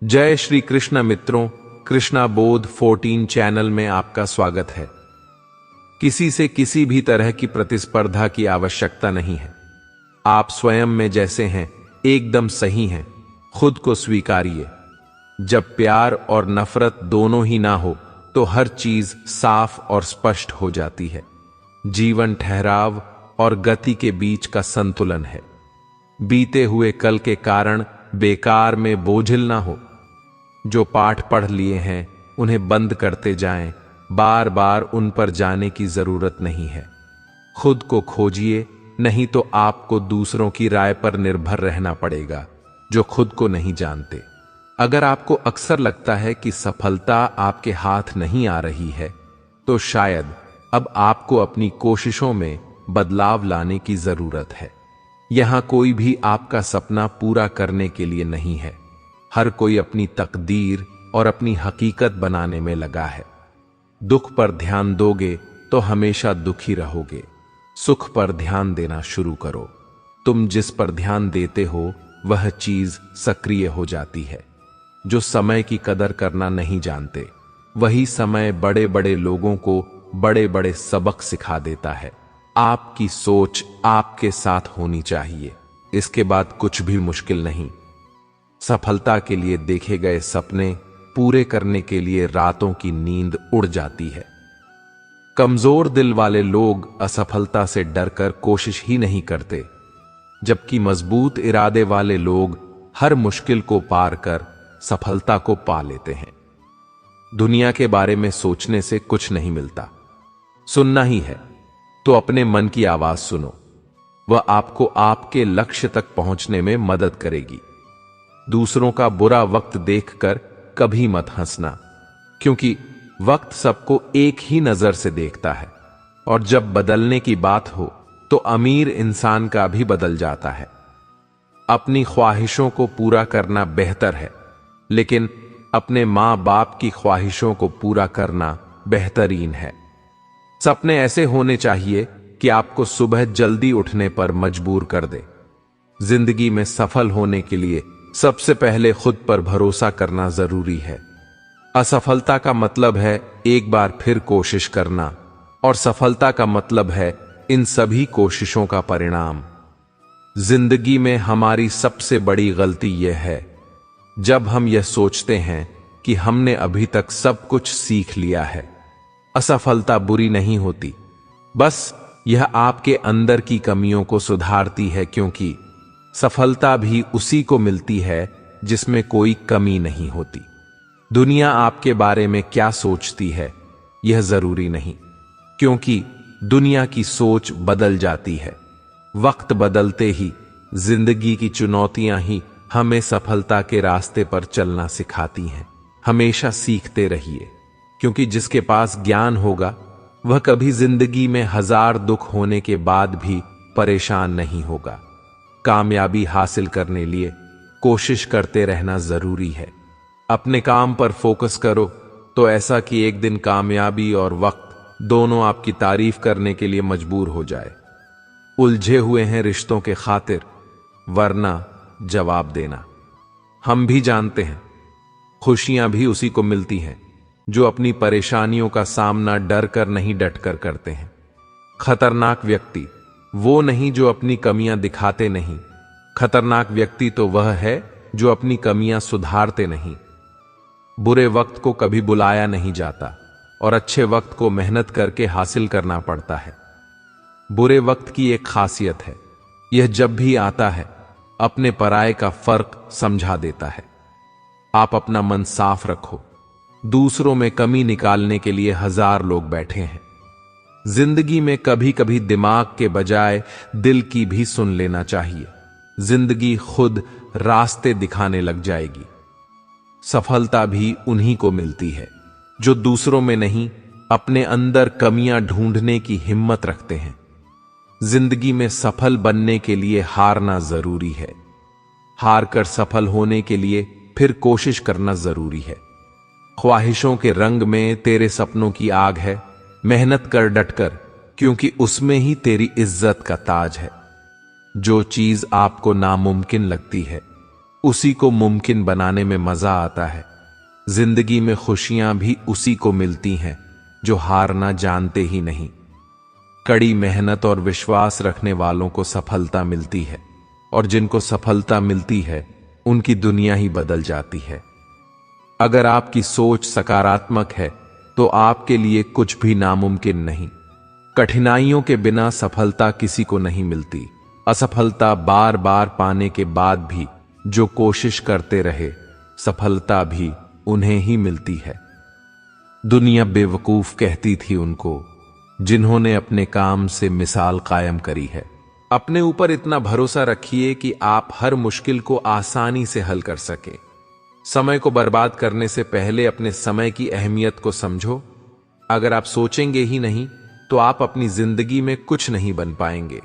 जय श्री कृष्ण मित्रों, कृष्णा बोध 14 चैनल में आपका स्वागत है। किसी से किसी भी तरह की प्रतिस्पर्धा की आवश्यकता नहीं है। आप स्वयं में जैसे हैं एकदम सही हैं। खुद को स्वीकारिए। जब प्यार और नफरत दोनों ही ना हो तो हर चीज साफ और स्पष्ट हो जाती है। जीवन ठहराव और गति के बीच का संतुलन है। बीते हुए कल के कारण बेकार में बोझिल ना हो। जो पाठ पढ़ लिए हैं उन्हें बंद करते जाएं, बार बार उन पर जाने की जरूरत नहीं है। खुद को खोजिए, नहीं तो आपको दूसरों की राय पर निर्भर रहना पड़ेगा जो खुद को नहीं जानते। अगर आपको अक्सर लगता है कि सफलता आपके हाथ नहीं आ रही है, तो शायद अब आपको अपनी कोशिशों में बदलाव लाने की जरूरत है। यहां कोई भी आपका सपना पूरा करने के लिए नहीं है। हर कोई अपनी तकदीर और अपनी हकीकत बनाने में लगा है। दुख पर ध्यान दोगे तो हमेशा दुखी रहोगे। सुख पर ध्यान देना शुरू करो। तुम जिस पर ध्यान देते हो वह चीज सक्रिय हो जाती है। जो समय की कदर करना नहीं जानते, वही समय बड़े बड़े लोगों को बड़े बड़े सबक सिखा देता है। आपकी सोच आपके साथ होनी चाहिए, इसके बाद कुछ भी मुश्किल नहीं। सफलता के लिए देखे गए सपने पूरे करने के लिए रातों की नींद उड़ जाती है। कमजोर दिल वाले लोग असफलता से डरकर कोशिश ही नहीं करते, जबकि मजबूत इरादे वाले लोग हर मुश्किल को पार कर सफलता को पा लेते हैं। दुनिया के बारे में सोचने से कुछ नहीं मिलता, सुनना ही है तो अपने मन की आवाज सुनो। वह आपको आपके लक्ष्य तक पहुंचने में मदद करेगी। दूसरों का बुरा वक्त देखकर कभी मत हंसना, क्योंकि वक्त सबको एक ही नजर से देखता है, और जब बदलने की बात हो तो अमीर इंसान का भी बदल जाता है। अपनी ख्वाहिशों को पूरा करना बेहतर है, लेकिन अपने मां बाप की ख्वाहिशों को पूरा करना बेहतरीन है। सपने ऐसे होने चाहिए कि आपको सुबह जल्दी उठने पर मजबूर कर दे। जिंदगी में सफल होने के लिए सबसे पहले खुद पर भरोसा करना जरूरी है। असफलता का मतलब है एक बार फिर कोशिश करना, और सफलता का मतलब है इन सभी कोशिशों का परिणाम। जिंदगी में हमारी सबसे बड़ी गलती यह है जब हम यह सोचते हैं कि हमने अभी तक सब कुछ सीख लिया है। असफलता बुरी नहीं होती, बस यह आपके अंदर की कमियों को सुधारती है, क्योंकि सफलता भी उसी को मिलती है जिसमें कोई कमी नहीं होती। दुनिया आपके बारे में क्या सोचती है यह जरूरी नहीं, क्योंकि दुनिया की सोच बदल जाती है। वक्त बदलते ही जिंदगी की चुनौतियां ही हमें सफलता के रास्ते पर चलना सिखाती हैं। हमेशा सीखते रहिए, क्योंकि जिसके पास ज्ञान होगा वह कभी जिंदगी में 1000 दुख होने के बाद भी परेशान नहीं होगा। कामयाबी हासिल करने लिए कोशिश करते रहना जरूरी है। अपने काम पर फोकस करो तो ऐसा कि एक दिन कामयाबी और वक्त दोनों आपकी तारीफ करने के लिए मजबूर हो जाए। उलझे हुए हैं रिश्तों के खातिर, वरना जवाब देना। हम भी जानते हैं खुशियां भी उसी को मिलती हैं जो अपनी परेशानियों का सामना डर कर नहीं डटकर करते हैं। खतरनाक व्यक्ति वो नहीं जो अपनी कमियां दिखाते नहीं, खतरनाक व्यक्ति तो वह है जो अपनी कमियां सुधारते नहीं। बुरे वक्त को कभी बुलाया नहीं जाता, और अच्छे वक्त को मेहनत करके हासिल करना पड़ता है। बुरे वक्त की एक खासियत है, यह जब भी आता है अपने पराये का फर्क समझा देता है। आप अपना मन साफ रखो। दूसरों में कमी निकालने के लिए 1000 लोग बैठे हैं। जिंदगी में कभी कभी दिमाग के बजाय दिल की भी सुन लेना चाहिए। जिंदगी खुद रास्ते दिखाने लग जाएगी। सफलता भी उन्हीं को मिलती है जो दूसरों में नहीं, अपने अंदर कमियां ढूंढने की हिम्मत रखते हैं। जिंदगी में सफल बनने के लिए हारना जरूरी है। हार कर सफल होने के लिए फिर कोशिश करना जरूरी है। ख्वाहिशों के रंग में तेरे सपनों की आग है। मेहनत कर डटकर, क्योंकि उसमें ही तेरी इज्जत का ताज है। जो चीज आपको नामुमकिन लगती है उसी को मुमकिन बनाने में मजा आता है। जिंदगी में खुशियां भी उसी को मिलती हैं जो हारना जानते ही नहीं। कड़ी मेहनत और विश्वास रखने वालों को सफलता मिलती है, और जिनको सफलता मिलती है उनकी दुनिया ही बदल जाती है। अगर आपकी सोच सकारात्मक है तो आपके लिए कुछ भी नामुमकिन नहीं। कठिनाइयों के बिना सफलता किसी को नहीं मिलती। असफलता बार बार पाने के बाद भी जो कोशिश करते रहे, सफलता भी उन्हें ही मिलती है। दुनिया बेवकूफ कहती थी उनको जिन्होंने अपने काम से मिसाल कायम करी है। अपने ऊपर इतना भरोसा रखिए कि आप हर मुश्किल को आसानी से हल कर सके। समय को बर्बाद करने से पहले अपने समय की अहमियत को समझो। अगर आप सोचेंगे ही नहीं तो आप अपनी जिंदगी में कुछ नहीं बन पाएंगे,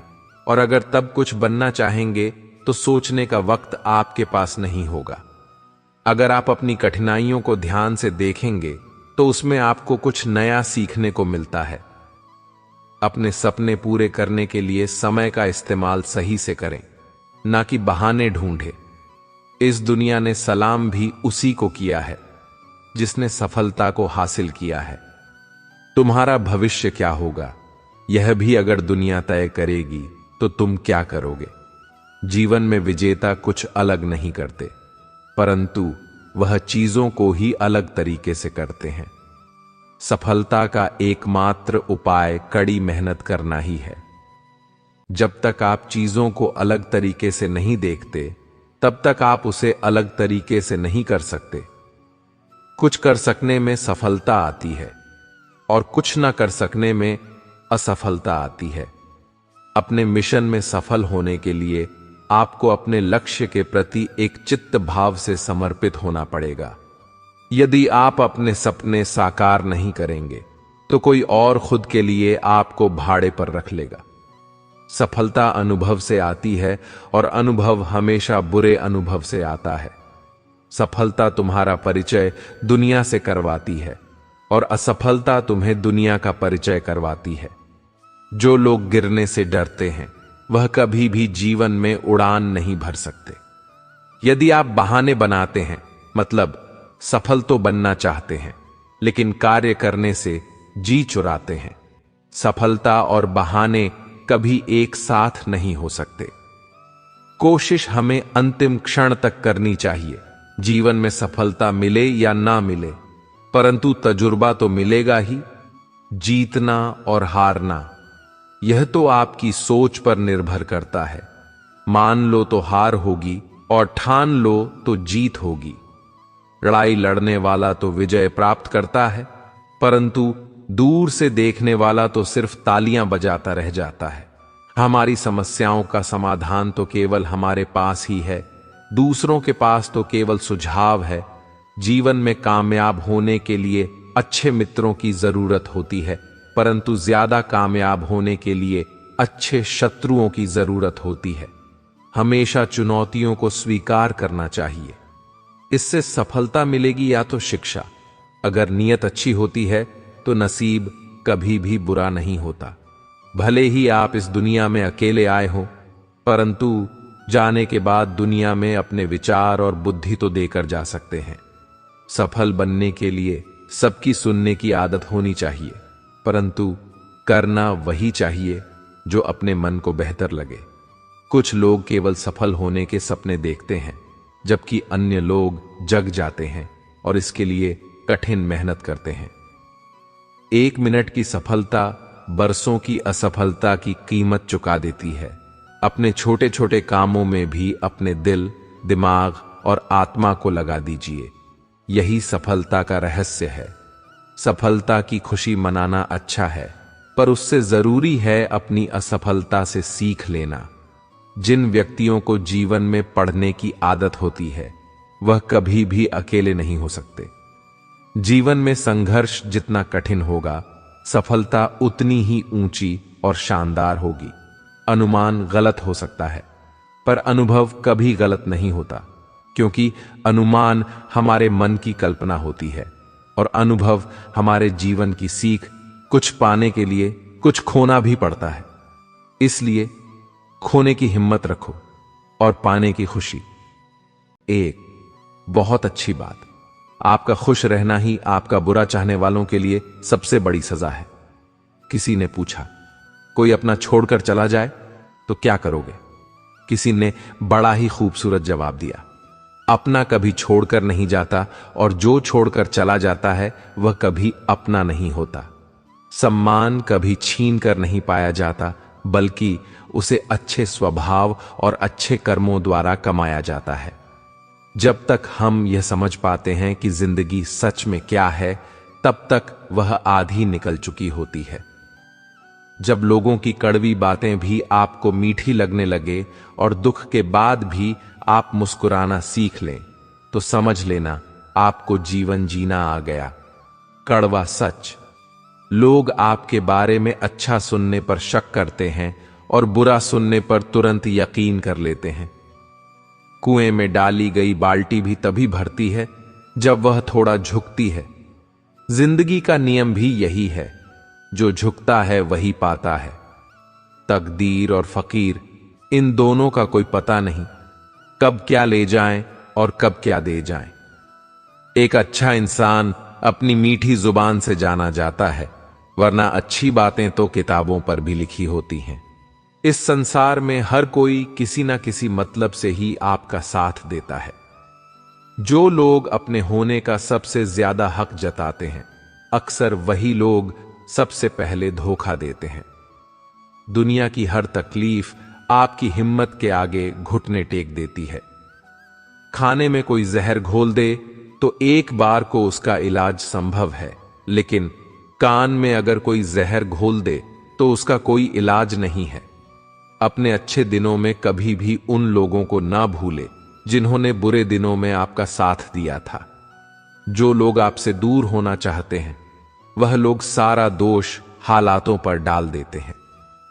और अगर तब कुछ बनना चाहेंगे तो सोचने का वक्त आपके पास नहीं होगा। अगर आप अपनी कठिनाइयों को ध्यान से देखेंगे तो उसमें आपको कुछ नया सीखने को मिलता है। अपने सपने पूरे करने के लिए समय का इस्तेमाल सही से करें, ना कि बहाने ढूंढे। इस दुनिया ने सलाम भी उसी को किया है जिसने सफलता को हासिल किया है। तुम्हारा भविष्य क्या होगा यह भी अगर दुनिया तय करेगी तो तुम क्या करोगे। जीवन में विजेता कुछ अलग नहीं करते, परंतु वह चीजों को ही अलग तरीके से करते हैं। सफलता का एकमात्र उपाय कड़ी मेहनत करना ही है। जब तक आप चीजों को अलग तरीके से नहीं देखते तब तक आप उसे अलग तरीके से नहीं कर सकते। कुछ कर सकने में सफलता आती है और कुछ न कर सकने में असफलता आती है। अपने मिशन में सफल होने के लिए आपको अपने लक्ष्य के प्रति एक चित्त भाव से समर्पित होना पड़ेगा। यदि आप अपने सपने साकार नहीं करेंगे तो कोई और खुद के लिए आपको भाड़े पर रख लेगा। सफलता अनुभव से आती है और अनुभव हमेशा बुरे अनुभव से आता है। सफलता तुम्हारा परिचय दुनिया से करवाती है और असफलता तुम्हें दुनिया का परिचय करवाती है। जो लोग गिरने से डरते हैं वह कभी भी जीवन में उड़ान नहीं भर सकते। यदि आप बहाने बनाते हैं, मतलब सफल तो बनना चाहते हैं लेकिन कार्य करने से जी चुराते हैं, सफलता और बहाने कभी एक साथ नहीं हो सकते। कोशिश हमें अंतिम क्षण तक करनी चाहिए। जीवन में सफलता मिले या ना मिले, परंतु तजुर्बा तो मिलेगा ही। जीतना और हारना यह तो आपकी सोच पर निर्भर करता है। मान लो तो हार होगी और ठान लो तो जीत होगी। लड़ाई लड़ने वाला तो विजय प्राप्त करता है, परंतु दूर से देखने वाला तो सिर्फ तालियां बजाता रह जाता है। हमारी समस्याओं का समाधान तो केवल हमारे पास ही है, दूसरों के पास तो केवल सुझाव है। जीवन में कामयाब होने के लिए अच्छे मित्रों की जरूरत होती है, परंतु ज्यादा कामयाब होने के लिए अच्छे शत्रुओं की जरूरत होती है। हमेशा चुनौतियों को स्वीकार करना चाहिए, इससे सफलता मिलेगी या तो शिक्षा। अगर नीयत अच्छी होती है तो नसीब कभी भी बुरा नहीं होता। भले ही आप इस दुनिया में अकेले आए हो, परंतु जाने के बाद दुनिया में अपने विचार और बुद्धि तो देकर जा सकते हैं। सफल बनने के लिए सबकी सुनने की आदत होनी चाहिए, परंतु करना वही चाहिए जो अपने मन को बेहतर लगे। कुछ लोग केवल सफल होने के सपने देखते हैं, जबकि अन्य लोग जग जाते हैं और इसके लिए कठिन मेहनत करते हैं। 1 मिनट की सफलता बरसों की असफलता की कीमत चुका देती है। अपने छोटे छोटे कामों में भी अपने दिल, दिमाग और आत्मा को लगा दीजिए। यही सफलता का रहस्य है। सफलता की खुशी मनाना अच्छा है, पर उससे जरूरी है अपनी असफलता से सीख लेना। जिन व्यक्तियों को जीवन में पढ़ने की आदत होती है वह कभी भी अकेले नहीं हो सकते। जीवन में संघर्ष जितना कठिन होगा, सफलता उतनी ही ऊंची और शानदार होगी। अनुमान गलत हो सकता है, पर अनुभव कभी गलत नहीं होता, क्योंकि अनुमान हमारे मन की कल्पना होती है और अनुभव हमारे जीवन की सीख। कुछ पाने के लिए कुछ खोना भी पड़ता है, इसलिए खोने की हिम्मत रखो और पाने की खुशी। एक बहुत अच्छी बात, आपका खुश रहना ही आपका बुरा चाहने वालों के लिए सबसे बड़ी सजा है। किसी ने पूछा, कोई अपना छोड़कर चला जाए तो क्या करोगे? किसी ने बड़ा ही खूबसूरत जवाब दिया, अपना कभी छोड़कर नहीं जाता और जो छोड़कर चला जाता है वह कभी अपना नहीं होता। सम्मान कभी छीन कर नहीं पाया जाता, बल्कि उसे अच्छे स्वभाव और अच्छे कर्मों द्वारा कमाया जाता है। जब तक हम यह समझ पाते हैं कि जिंदगी सच में क्या है, तब तक वह आधी निकल चुकी होती है। जब लोगों की कड़वी बातें भी आपको मीठी लगने लगे और दुख के बाद भी आप मुस्कुराना सीख लें, तो समझ लेना आपको जीवन जीना आ गया। कड़वा सच, लोग आपके बारे में अच्छा सुनने पर शक करते हैं और बुरा सुनने पर तुरंत यकीन कर लेते हैं। कुएं में डाली गई बाल्टी भी तभी भरती है जब वह थोड़ा झुकती है। जिंदगी का नियम भी यही है, जो झुकता है वही पाता है। तकदीर और फकीर, इन दोनों का कोई पता नहीं, कब क्या ले जाएं और कब क्या दे जाएं। एक अच्छा इंसान अपनी मीठी जुबान से जाना जाता है, वरना अच्छी बातें तो किताबों पर भी लिखी होती हैं। इस संसार में हर कोई किसी ना किसी मतलब से ही आपका साथ देता है। जो लोग अपने होने का सबसे ज्यादा हक जताते हैं, अक्सर वही लोग सबसे पहले धोखा देते हैं। दुनिया की हर तकलीफ आपकी हिम्मत के आगे घुटने टेक देती है। खाने में कोई जहर घोल दे तो एक बार को उसका इलाज संभव है, लेकिन कान में अगर कोई जहर घोल दे तो उसका कोई इलाज नहीं है। अपने अच्छे दिनों में कभी भी उन लोगों को ना भूले जिन्होंने बुरे दिनों में आपका साथ दिया था। जो लोग आपसे दूर होना चाहते हैं, वह लोग सारा दोष हालातों पर डाल देते हैं।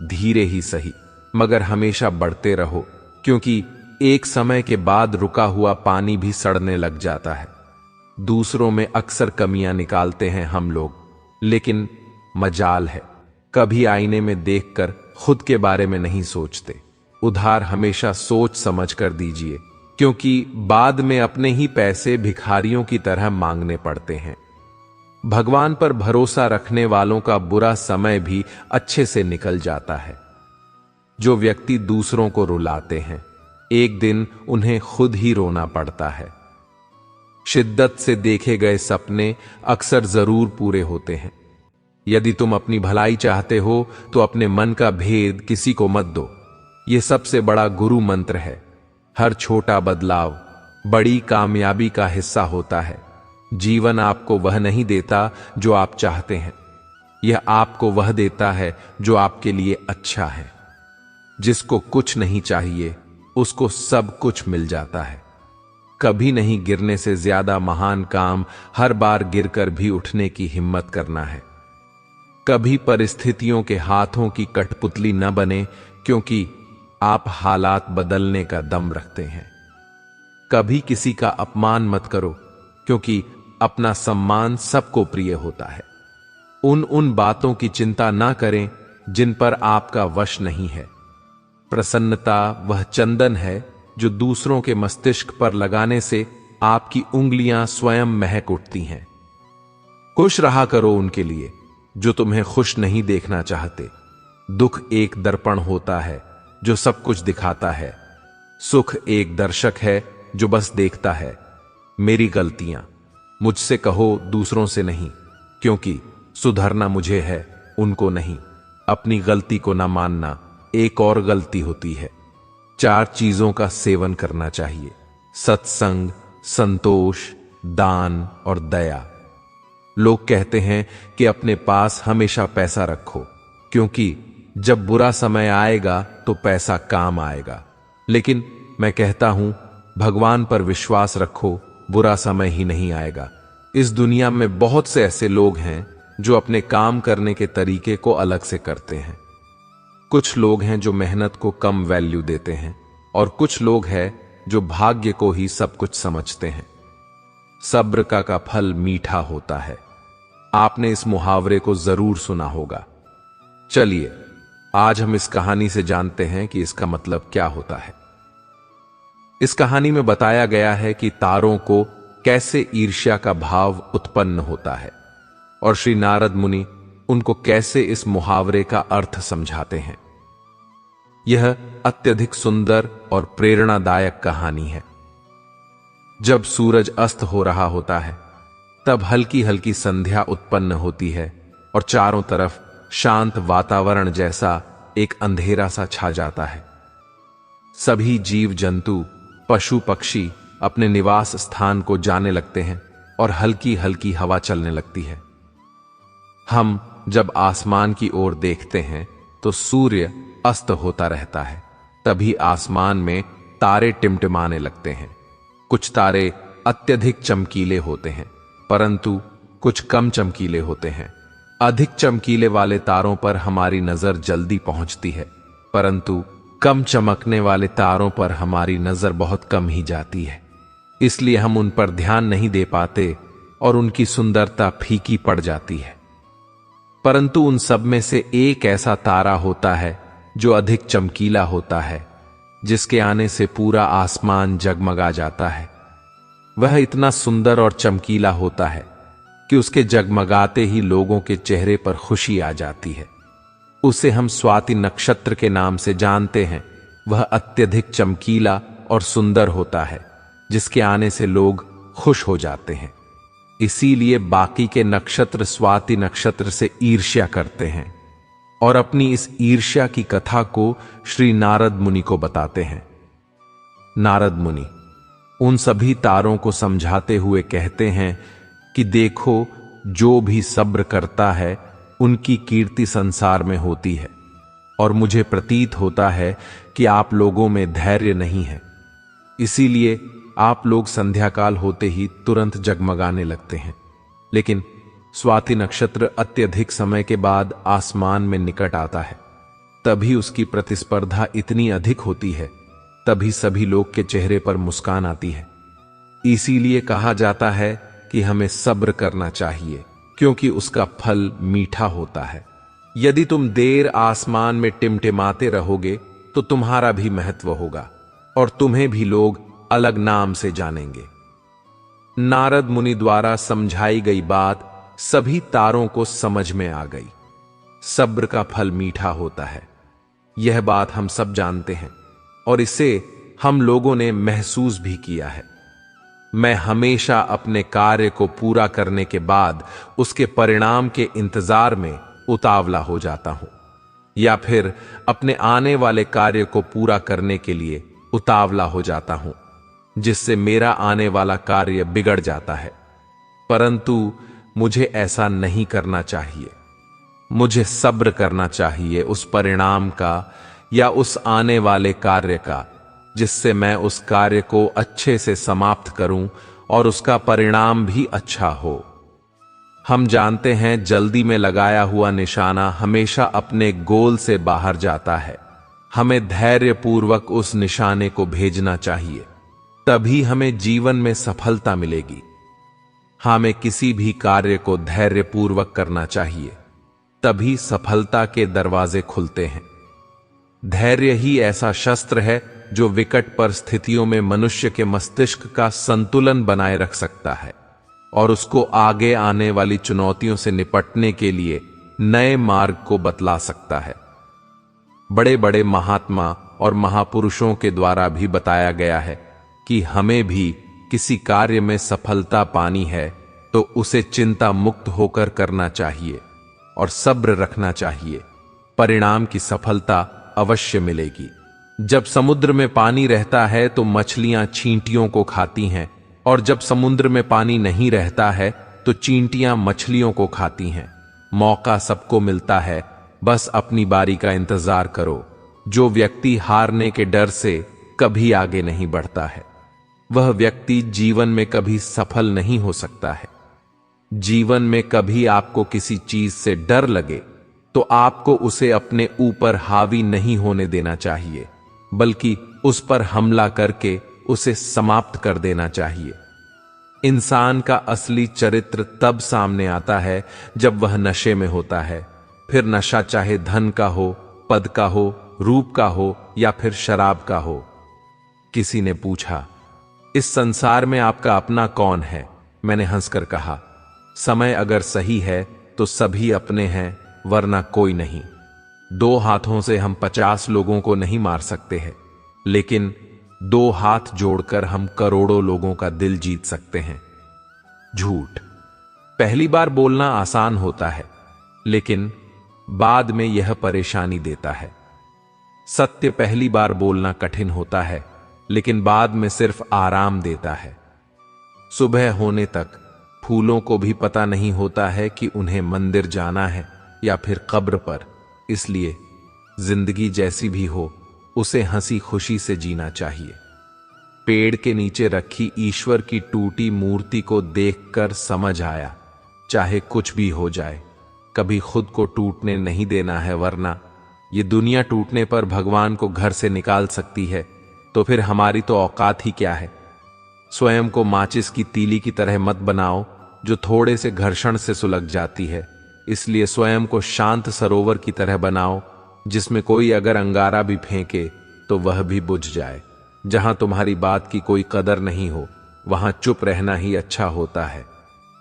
धीरे ही सही, मगर हमेशा बढ़ते रहो, क्योंकि एक समय के बाद रुका हुआ पानी भी सड़ने लग जाता है। दूसरों में अक्सर कमियां निकालते हैं हम लोग, लेकिन मजाल है, कभी आईने में देखकर खुद के बारे में नहीं सोचते। उधार हमेशा सोच समझ कर दीजिए, क्योंकि बाद में अपने ही पैसे भिखारियों की तरह मांगने पड़ते हैं। भगवान पर भरोसा रखने वालों का बुरा समय भी अच्छे से निकल जाता है। जो व्यक्ति दूसरों को रुलाते हैं, एक दिन उन्हें खुद ही रोना पड़ता है। शिद्दत से देखे गए सपने अक्सर जरूर पूरे होते हैं। यदि तुम अपनी भलाई चाहते हो तो अपने मन का भेद किसी को मत दो। यह सबसे बड़ा गुरु मंत्र है। हर छोटा बदलाव बड़ी कामयाबी का हिस्सा होता है। जीवन आपको वह नहीं देता जो आप चाहते हैं, यह आपको वह देता है जो आपके लिए अच्छा है। जिसको कुछ नहीं चाहिए, उसको सब कुछ मिल जाता है। कभी नहीं गिरने से ज्यादा महान काम हर बार गिरकर भी उठने की हिम्मत करना है। कभी परिस्थितियों के हाथों की कठपुतली न बने, क्योंकि आप हालात बदलने का दम रखते हैं। कभी किसी का अपमान मत करो, क्योंकि अपना सम्मान सबको प्रिय होता है। उन बातों की चिंता ना करें जिन पर आपका वश नहीं है। प्रसन्नता वह चंदन है जो दूसरों के मस्तिष्क पर लगाने से आपकी उंगलियां स्वयं महक उठती हैं। खुश रहा करो उनके लिए जो तुम्हें खुश नहीं देखना चाहते। दुख एक दर्पण होता है जो सब कुछ दिखाता है। सुख एक दर्शक है जो बस देखता है। मेरी गलतियां मुझसे कहो, दूसरों से नहीं, क्योंकि सुधरना मुझे है, उनको नहीं। अपनी गलती को ना मानना एक और गलती होती है। 4 चीजों का सेवन करना चाहिए: सत्संग, संतोष, दान और दया। लोग कहते हैं कि अपने पास हमेशा पैसा रखो, क्योंकि जब बुरा समय आएगा तो पैसा काम आएगा। लेकिन मैं कहता हूं, भगवान पर विश्वास रखो, बुरा समय ही नहीं आएगा। इस दुनिया में बहुत से ऐसे लोग हैं जो अपने काम करने के तरीके को अलग से करते हैं। कुछ लोग हैं जो मेहनत को कम वैल्यू देते हैं, और कुछ लोग हैं जो भाग्य को ही सब कुछ समझते हैं। सब्र का फल मीठा होता है। आपने इस मुहावरे को जरूर सुना होगा। चलिए आज हम इस कहानी से जानते हैं कि इसका मतलब क्या होता है। इस कहानी में बताया गया है कि तारों को कैसे ईर्ष्या का भाव उत्पन्न होता है और श्री नारद मुनि उनको कैसे इस मुहावरे का अर्थ समझाते हैं। यह अत्यधिक सुंदर और प्रेरणादायक कहानी है। जब सूरज अस्त हो रहा होता है तब हल्की हल्की संध्या उत्पन्न होती है और चारों तरफ शांत वातावरण जैसा एक अंधेरा सा छा जाता है। सभी जीव जंतु, पशु पक्षी अपने निवास स्थान को जाने लगते हैं और हल्की हल्की हवा चलने लगती है। हम जब आसमान की ओर देखते हैं तो सूर्य अस्त होता रहता है। तभी आसमान में तारे टिमटिमाने लगते हैं। कुछ तारे अत्यधिक चमकीले होते हैं, परंतु कुछ कम चमकीले होते हैं। अधिक चमकीले वाले तारों पर हमारी नजर जल्दी पहुंचती है, परंतु कम चमकने वाले तारों पर हमारी नजर बहुत कम ही जाती है। इसलिए हम उन पर ध्यान नहीं दे पाते और उनकी सुंदरता फीकी पड़ जाती है। परंतु उन सब में से एक ऐसा तारा होता है जो अधिक चमकीला होता है, जिसके आने से पूरा आसमान जगमगा जाता है। वह इतना सुंदर और चमकीला होता है कि उसके जगमगाते ही लोगों के चेहरे पर खुशी आ जाती है। उसे हम स्वाति नक्षत्र के नाम से जानते हैं। वह अत्यधिक चमकीला और सुंदर होता है, जिसके आने से लोग खुश हो जाते हैं। इसीलिए बाकी के नक्षत्र स्वाति नक्षत्र से ईर्ष्या करते हैं और अपनी इस ईर्ष्या की कथा को श्री नारद मुनि को बताते हैं। नारद मुनि उन सभी तारों को समझाते हुए कहते हैं कि देखो, जो भी सब्र करता है उनकी कीर्ति संसार में होती है, और मुझे प्रतीत होता है कि आप लोगों में धैर्य नहीं है। इसीलिए आप लोग संध्याकाल होते ही तुरंत जगमगाने लगते हैं। लेकिन स्वाति नक्षत्र अत्यधिक समय के बाद आसमान में निकट आता है, तभी उसकी प्रतिस्पर्धा इतनी अधिक होती है, तभी सभी लोग के चेहरे पर मुस्कान आती है। इसीलिए कहा जाता है कि हमें सब्र करना चाहिए, क्योंकि उसका फल मीठा होता है। यदि तुम देर आसमान में टिमटिमाते रहोगे तो तुम्हारा भी महत्व होगा और तुम्हें भी लोग अलग नाम से जानेंगे। नारद मुनि द्वारा समझाई गई बात सभी तारों को समझ में आ गई। सब्र का फल मीठा होता है, यह बात हम सब जानते हैं और इसे हम लोगों ने महसूस भी किया है। मैं हमेशा अपने कार्य को पूरा करने के बाद उसके परिणाम के इंतजार में उतावला हो जाता हूं, या फिर अपने आने वाले कार्य को पूरा करने के लिए उतावला हो जाता हूं, जिससे मेरा आने वाला कार्य बिगड़ जाता है। परंतु मुझे ऐसा नहीं करना चाहिए। मुझे सब्र करना चाहिए उस परिणाम का या उस आने वाले कार्य का, जिससे मैं उस कार्य को अच्छे से समाप्त करूं और उसका परिणाम भी अच्छा हो। हम जानते हैं जल्दी में लगाया हुआ निशाना हमेशा अपने गोल से बाहर जाता है। हमें धैर्यपूर्वक उस निशाने को भेजना चाहिए, तभी हमें जीवन में सफलता मिलेगी। हमें किसी भी कार्य को धैर्यपूर्वक करना चाहिए, तभी सफलता के दरवाजे खुलते हैं। धैर्य ही ऐसा शस्त्र है जो विकट परिस्थितियों में मनुष्य के मस्तिष्क का संतुलन बनाए रख सकता है और उसको आगे आने वाली चुनौतियों से निपटने के लिए नए मार्ग को बतला सकता है। बड़े बड़े महात्मा और महापुरुषों के द्वारा भी बताया गया है कि हमें भी किसी कार्य में सफलता पानी है तो उसे चिंता मुक्त होकर करना चाहिए और सब्र रखना चाहिए। परिणाम की सफलता अवश्य मिलेगी। जब समुद्र में पानी रहता है तो मछलियां चींटियों को खाती हैं, और जब समुद्र में पानी नहीं रहता है तो चींटियां मछलियों को खाती हैं। मौका सबको मिलता है, बस अपनी बारी का इंतजार करो। जो व्यक्ति हारने के डर से कभी आगे नहीं बढ़ता है, वह व्यक्ति जीवन में कभी सफल नहीं हो सकता है। जीवन में कभी आपको किसी चीज से डर लगे तो आपको उसे अपने ऊपर हावी नहीं होने देना चाहिए, बल्कि उस पर हमला करके उसे समाप्त कर देना चाहिए। इंसान का असली चरित्र तब सामने आता है जब वह नशे में होता है। फिर नशा चाहे धन का हो, पद का हो, रूप का हो या फिर शराब का हो। किसी ने पूछा, इस संसार में आपका अपना कौन है? मैंने हंसकर कहा, समय अगर सही है तो सभी अपने हैं, वरना कोई नहीं। 2 हाथों से हम 50 लोगों को नहीं मार सकते हैं, लेकिन 2 हाथ जोड़कर हम करोड़ों लोगों का दिल जीत सकते हैं। झूठ पहली बार बोलना आसान होता है, लेकिन बाद में यह परेशानी देता है। सत्य पहली बार बोलना कठिन होता है, लेकिन बाद में सिर्फ आराम देता है। सुबह होने तक फूलों को भी पता नहीं होता है कि उन्हें मंदिर जाना है या फिर कब्र पर। इसलिए जिंदगी जैसी भी हो, उसे हंसी खुशी से जीना चाहिए। पेड़ के नीचे रखी ईश्वर की टूटी मूर्ति को देखकर समझ आया, चाहे कुछ भी हो जाए, कभी खुद को टूटने नहीं देना है, वरना ये दुनिया टूटने पर भगवान को घर से निकाल सकती है, तो फिर हमारी तो औकात ही क्या है। स्वयं को माचिस की तीली की तरह मत बनाओ, जो थोड़े से घर्षण से सुलग जाती है। इसलिए स्वयं को शांत सरोवर की तरह बनाओ, जिसमें कोई अगर अंगारा भी फेंके तो वह भी बुझ जाए। जहां तुम्हारी बात की कोई कदर नहीं हो, वहां चुप रहना ही अच्छा होता है।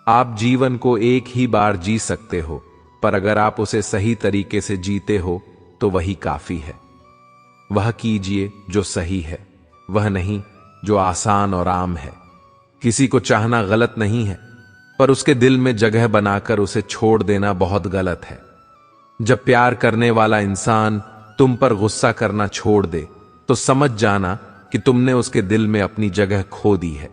आप जीवन को एक ही बार जी सकते हो, पर अगर आप उसे सही तरीके से जीते हो तो वही काफी है। वह कीजिए जो सही है, वह नहीं जो आसान और आम है। किसी को चाहना गलत नहीं है, पर उसके दिल में जगह बनाकर उसे छोड़ देना बहुत गलत है। जब प्यार करने वाला इंसान तुम पर गुस्सा करना छोड़ दे, तो समझ जाना कि तुमने उसके दिल में अपनी जगह खो दी है।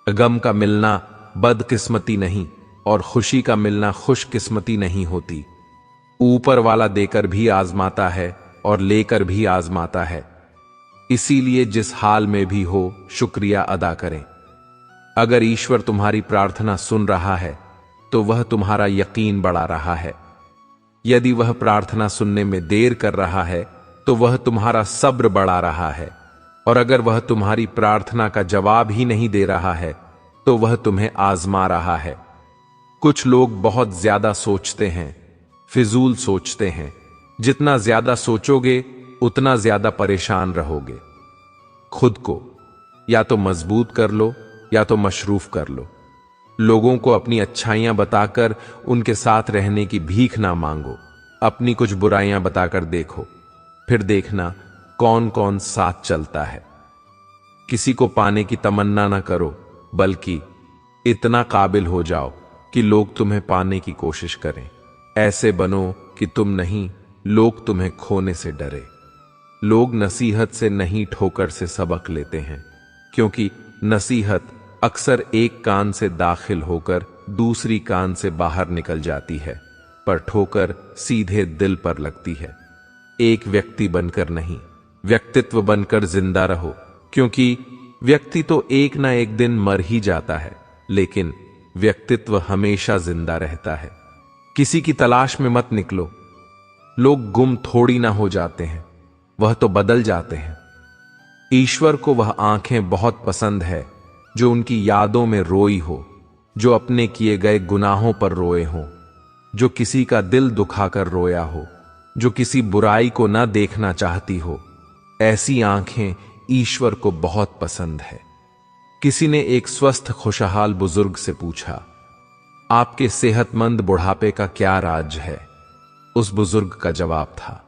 गम का मिलना बदकिस्मती नहीं, और खुशी का मिलना खुशकिस्मती नहीं होती। ऊपर वाला देकर भी आजमाता है और लेकर भी आजमाता है। इसीलिए जिस हाल में भी हो, शुक्रिया अदा करें। अगर ईश्वर तुम्हारी प्रार्थना सुन रहा है, तो वह तुम्हारा यकीन बढ़ा रहा है। यदि वह प्रार्थना सुनने में देर कर रहा है, तो वह तुम्हारा सब्र बढ़ा रहा है। और अगर वह तुम्हारी प्रार्थना का जवाब ही नहीं दे रहा है, तो वह तुम्हें आजमा रहा है। कुछ लोग बहुत ज्यादा सोचते हैं, फिजूल सोचते हैं। जितना ज्यादा सोचोगे, उतना ज्यादा परेशान रहोगे। खुद को या तो मजबूत कर लो या तो मशरूफ कर लो। लोगों को अपनी अच्छाइयां बताकर उनके साथ रहने की भीख ना मांगो। अपनी कुछ बुराइयां बताकर देखो, फिर देखना कौन कौन साथ चलता है। किसी को पाने की तमन्ना ना करो, बल्कि इतना काबिल हो जाओ कि लोग तुम्हें पाने की कोशिश करें। ऐसे बनो कि तुम नहीं, लोग तुम्हें खोने से डरे। लोग नसीहत से नहीं, ठोकर से सबक लेते हैं, क्योंकि नसीहत अक्सर एक कान से दाखिल होकर दूसरी कान से बाहर निकल जाती है, पर ठोकर सीधे दिल पर लगती है। एक व्यक्ति बनकर नहीं, व्यक्तित्व बनकर जिंदा रहो, क्योंकि व्यक्ति तो एक ना एक दिन मर ही जाता है, लेकिन व्यक्तित्व हमेशा जिंदा रहता है। किसी की तलाश में मत निकलो। लोग गुम थोड़ी ना हो जाते हैं, वह तो बदल जाते हैं। ईश्वर को वह आंखें बहुत पसंद है जो उनकी यादों में रोई हो, जो अपने किए गए गुनाहों पर रोए हो, जो किसी का दिल दुखाकर रोया हो, जो किसी बुराई को ना देखना चाहती हो। ऐसी आंखें ईश्वर को बहुत पसंद है। किसी ने एक स्वस्थ खुशहाल बुजुर्ग से पूछा, आपके सेहतमंद बुढ़ापे का क्या राज है? उस बुजुर्ग का जवाब था,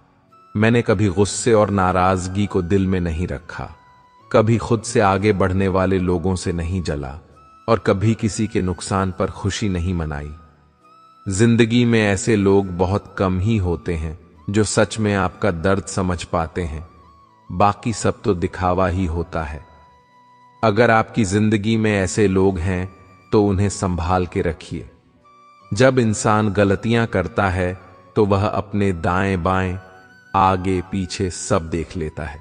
मैंने कभी गुस्से और नाराजगी को दिल में नहीं रखा, कभी खुद से आगे बढ़ने वाले लोगों से नहीं जला, और कभी किसी के नुकसान पर खुशी नहीं मनाई। जिंदगी में ऐसे लोग बहुत कम ही होते हैं जो सच में आपका दर्द समझ पाते हैं। बाकी सब तो दिखावा ही होता है। अगर आपकी जिंदगी में ऐसे लोग हैं तो उन्हें संभाल के रखिए। जब इंसान गलतियां करता है तो वह अपने दाएं बाएं, आगे पीछे सब देख लेता है,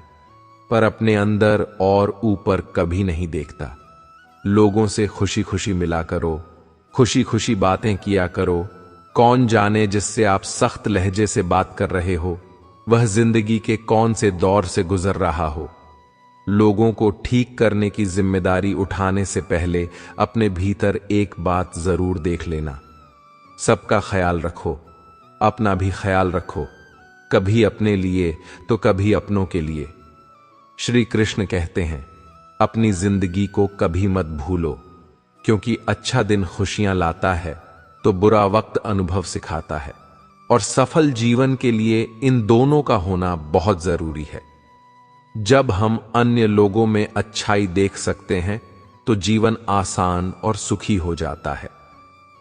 पर अपने अंदर और ऊपर कभी नहीं देखता। लोगों से खुशी खुशी मिला करो, खुशी खुशी बातें किया करो। कौन जाने जिससे आप सख्त लहजे से बात कर रहे हो, वह जिंदगी के कौन से दौर से गुजर रहा हो। लोगों को ठीक करने की जिम्मेदारी उठाने से पहले अपने भीतर एक बात जरूर देख लेना। सबका ख्याल रखो, अपना भी ख्याल रखो, कभी अपने लिए तो कभी अपनों के लिए। श्री कृष्ण कहते हैं, अपनी जिंदगी को कभी मत भूलो, क्योंकि अच्छा दिन खुशियां लाता है तो बुरा वक्त अनुभव सिखाता है, और सफल जीवन के लिए इन दोनों का होना बहुत जरूरी है। जब हम अन्य लोगों में अच्छाई देख सकते हैं तो जीवन आसान और सुखी हो जाता है।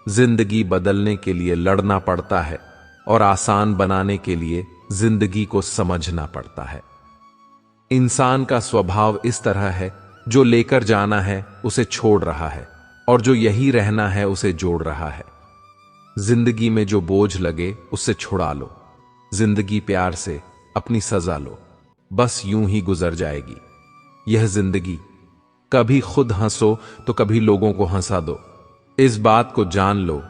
जिंदगी बदलने के लिए लड़ना पड़ता है और आसान बनाने के लिए जिंदगी को समझना पड़ता है। इंसान का स्वभाव इस तरह है, जो लेकर जाना है उसे छोड़ रहा है, और जो यही रहना है उसे जोड़ रहा है। जिंदगी में जो बोझ लगे उससे छुड़ा लो। जिंदगी प्यार से अपनी सजा लो, बस यूं ही गुजर जाएगी यह जिंदगी। कभी खुद हंसो तो कभी लोगों को हंसा दो। इस बात को जान लो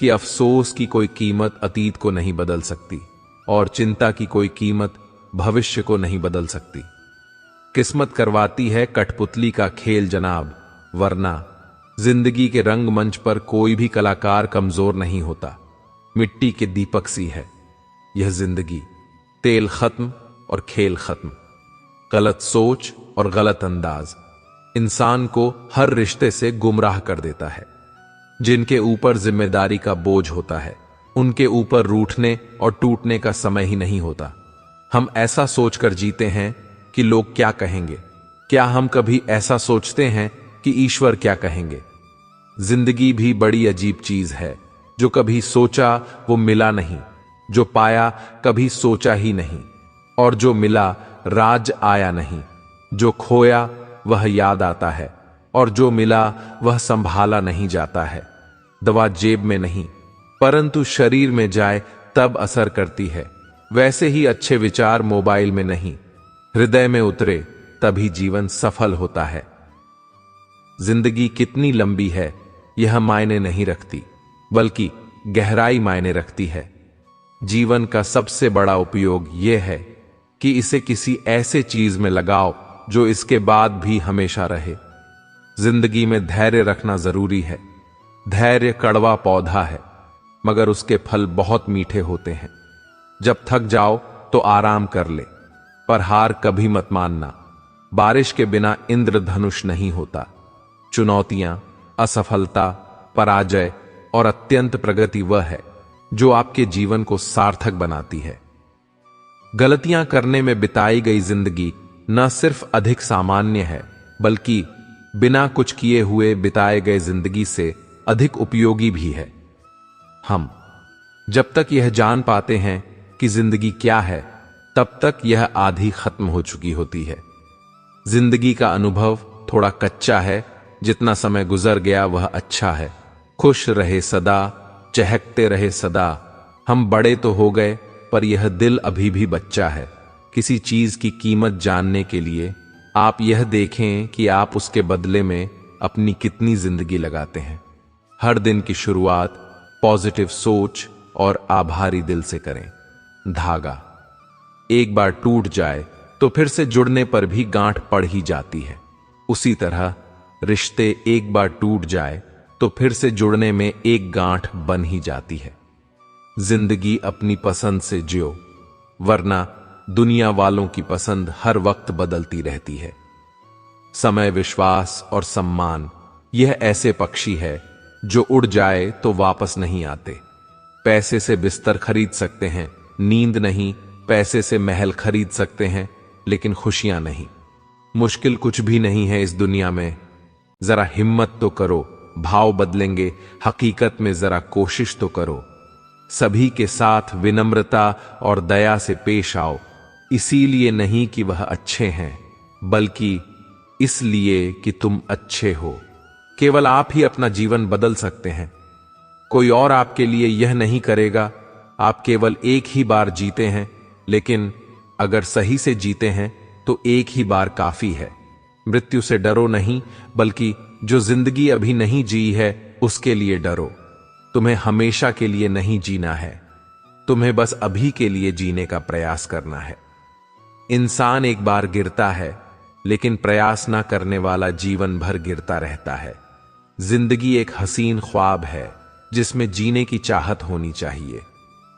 कि अफसोस की कोई कीमत अतीत को नहीं बदल सकती, और चिंता की कोई कीमत भविष्य को नहीं बदल सकती। किस्मत करवाती है कठपुतली का खेल जनाब, वरना जिंदगी के रंगमंच पर कोई भी कलाकार कमजोर नहीं होता। मिट्टी के दीपक सी है यह जिंदगी, तेल खत्म और खेल खत्म। गलत सोच और गलत अंदाज इंसान को हर रिश्ते से गुमराह कर देता है। जिनके ऊपर जिम्मेदारी का बोझ होता है, उनके ऊपर रूठने और टूटने का समय ही नहीं होता। हम ऐसा सोचकर जीते हैं कि लोग क्या कहेंगे। क्या हम कभी ऐसा सोचते हैं कि ईश्वर क्या कहेंगे? जिंदगी भी बड़ी अजीब चीज है। जो कभी सोचा वो मिला नहीं, जो पाया कभी सोचा ही नहीं, और जो मिला राज आया नहीं। जो खोया वह याद आता है, और जो मिला वह संभाला नहीं जाता है। दवा जेब में नहीं परंतु शरीर में जाए तब असर करती है। वैसे ही अच्छे विचार मोबाइल में नहीं, हृदय में उतरे तभी जीवन सफल होता है। जिंदगी कितनी लंबी है यह मायने नहीं रखती, बल्कि गहराई मायने रखती है। जीवन का सबसे बड़ा उपयोग यह है कि इसे किसी ऐसे चीज में लगाओ जो इसके बाद भी हमेशा रहे। जिंदगी में धैर्य रखना जरूरी है। धैर्य कड़वा पौधा है, मगर उसके फल बहुत मीठे होते हैं। जब थक जाओ तो आराम कर ले, पर हार कभी मत मानना। बारिश के बिना इंद्रधनुष नहीं होता। चुनौतियां, असफलता, पराजय और अत्यंत प्रगति वह है जो आपके जीवन को सार्थक बनाती है। गलतियां करने में बिताई गई जिंदगी न सिर्फ अधिक सामान्य है, बल्कि बिना कुछ किए हुए बिताए गए जिंदगी से अधिक उपयोगी भी है। हम जब तक यह जान पाते हैं कि जिंदगी क्या है, तब तक यह आधी खत्म हो चुकी होती है। जिंदगी का अनुभव थोड़ा कच्चा है, जितना समय गुजर गया वह अच्छा है। खुश रहे सदा, चहकते रहे सदा। हम बड़े तो हो गए, पर यह दिल अभी भी बच्चा है। किसी चीज की कीमत जानने के लिए आप यह देखें कि आप उसके बदले में अपनी कितनी जिंदगी लगाते हैं। हर दिन की शुरुआत पॉजिटिव सोच और आभारी दिल से करें। धागा एक बार टूट जाए तो फिर से जुड़ने पर भी गांठ पड़ ही जाती है। उसी तरह रिश्ते एक बार टूट जाए तो फिर से जुड़ने में एक गांठ बन ही जाती है। जिंदगी अपनी पसंद से जियो, वरना दुनिया वालों की पसंद हर वक्त बदलती रहती है। समय, विश्वास और सम्मान यह ऐसे पक्षी है जो उड़ जाए तो वापस नहीं आते। पैसे से बिस्तर खरीद सकते हैं, नींद नहीं। पैसे से महल खरीद सकते हैं, लेकिन खुशियां नहीं। मुश्किल कुछ भी नहीं है इस दुनिया में। जरा हिम्मत तो करो, भाव बदलेंगे। हकीकत में जरा कोशिश तो करो। सभी के साथ विनम्रता और दया से पेश आओ, इसीलिए नहीं कि वह अच्छे हैं, बल्कि इसलिए कि तुम अच्छे हो। केवल आप ही अपना जीवन बदल सकते हैं, कोई और आपके लिए यह नहीं करेगा। आप केवल एक ही बार जीते हैं, लेकिन अगर सही से जीते हैं तो एक ही बार काफी है। मृत्यु से डरो नहीं, बल्कि जो जिंदगी अभी नहीं जी है उसके लिए डरो। तुम्हें हमेशा के लिए नहीं जीना है, तुम्हें बस अभी के लिए जीने का प्रयास करना है। इंसान एक बार गिरता है, लेकिन प्रयास ना करने वाला जीवन भर गिरता रहता है। जिंदगी एक हसीन ख्वाब है जिसमें जीने की चाहत होनी चाहिए।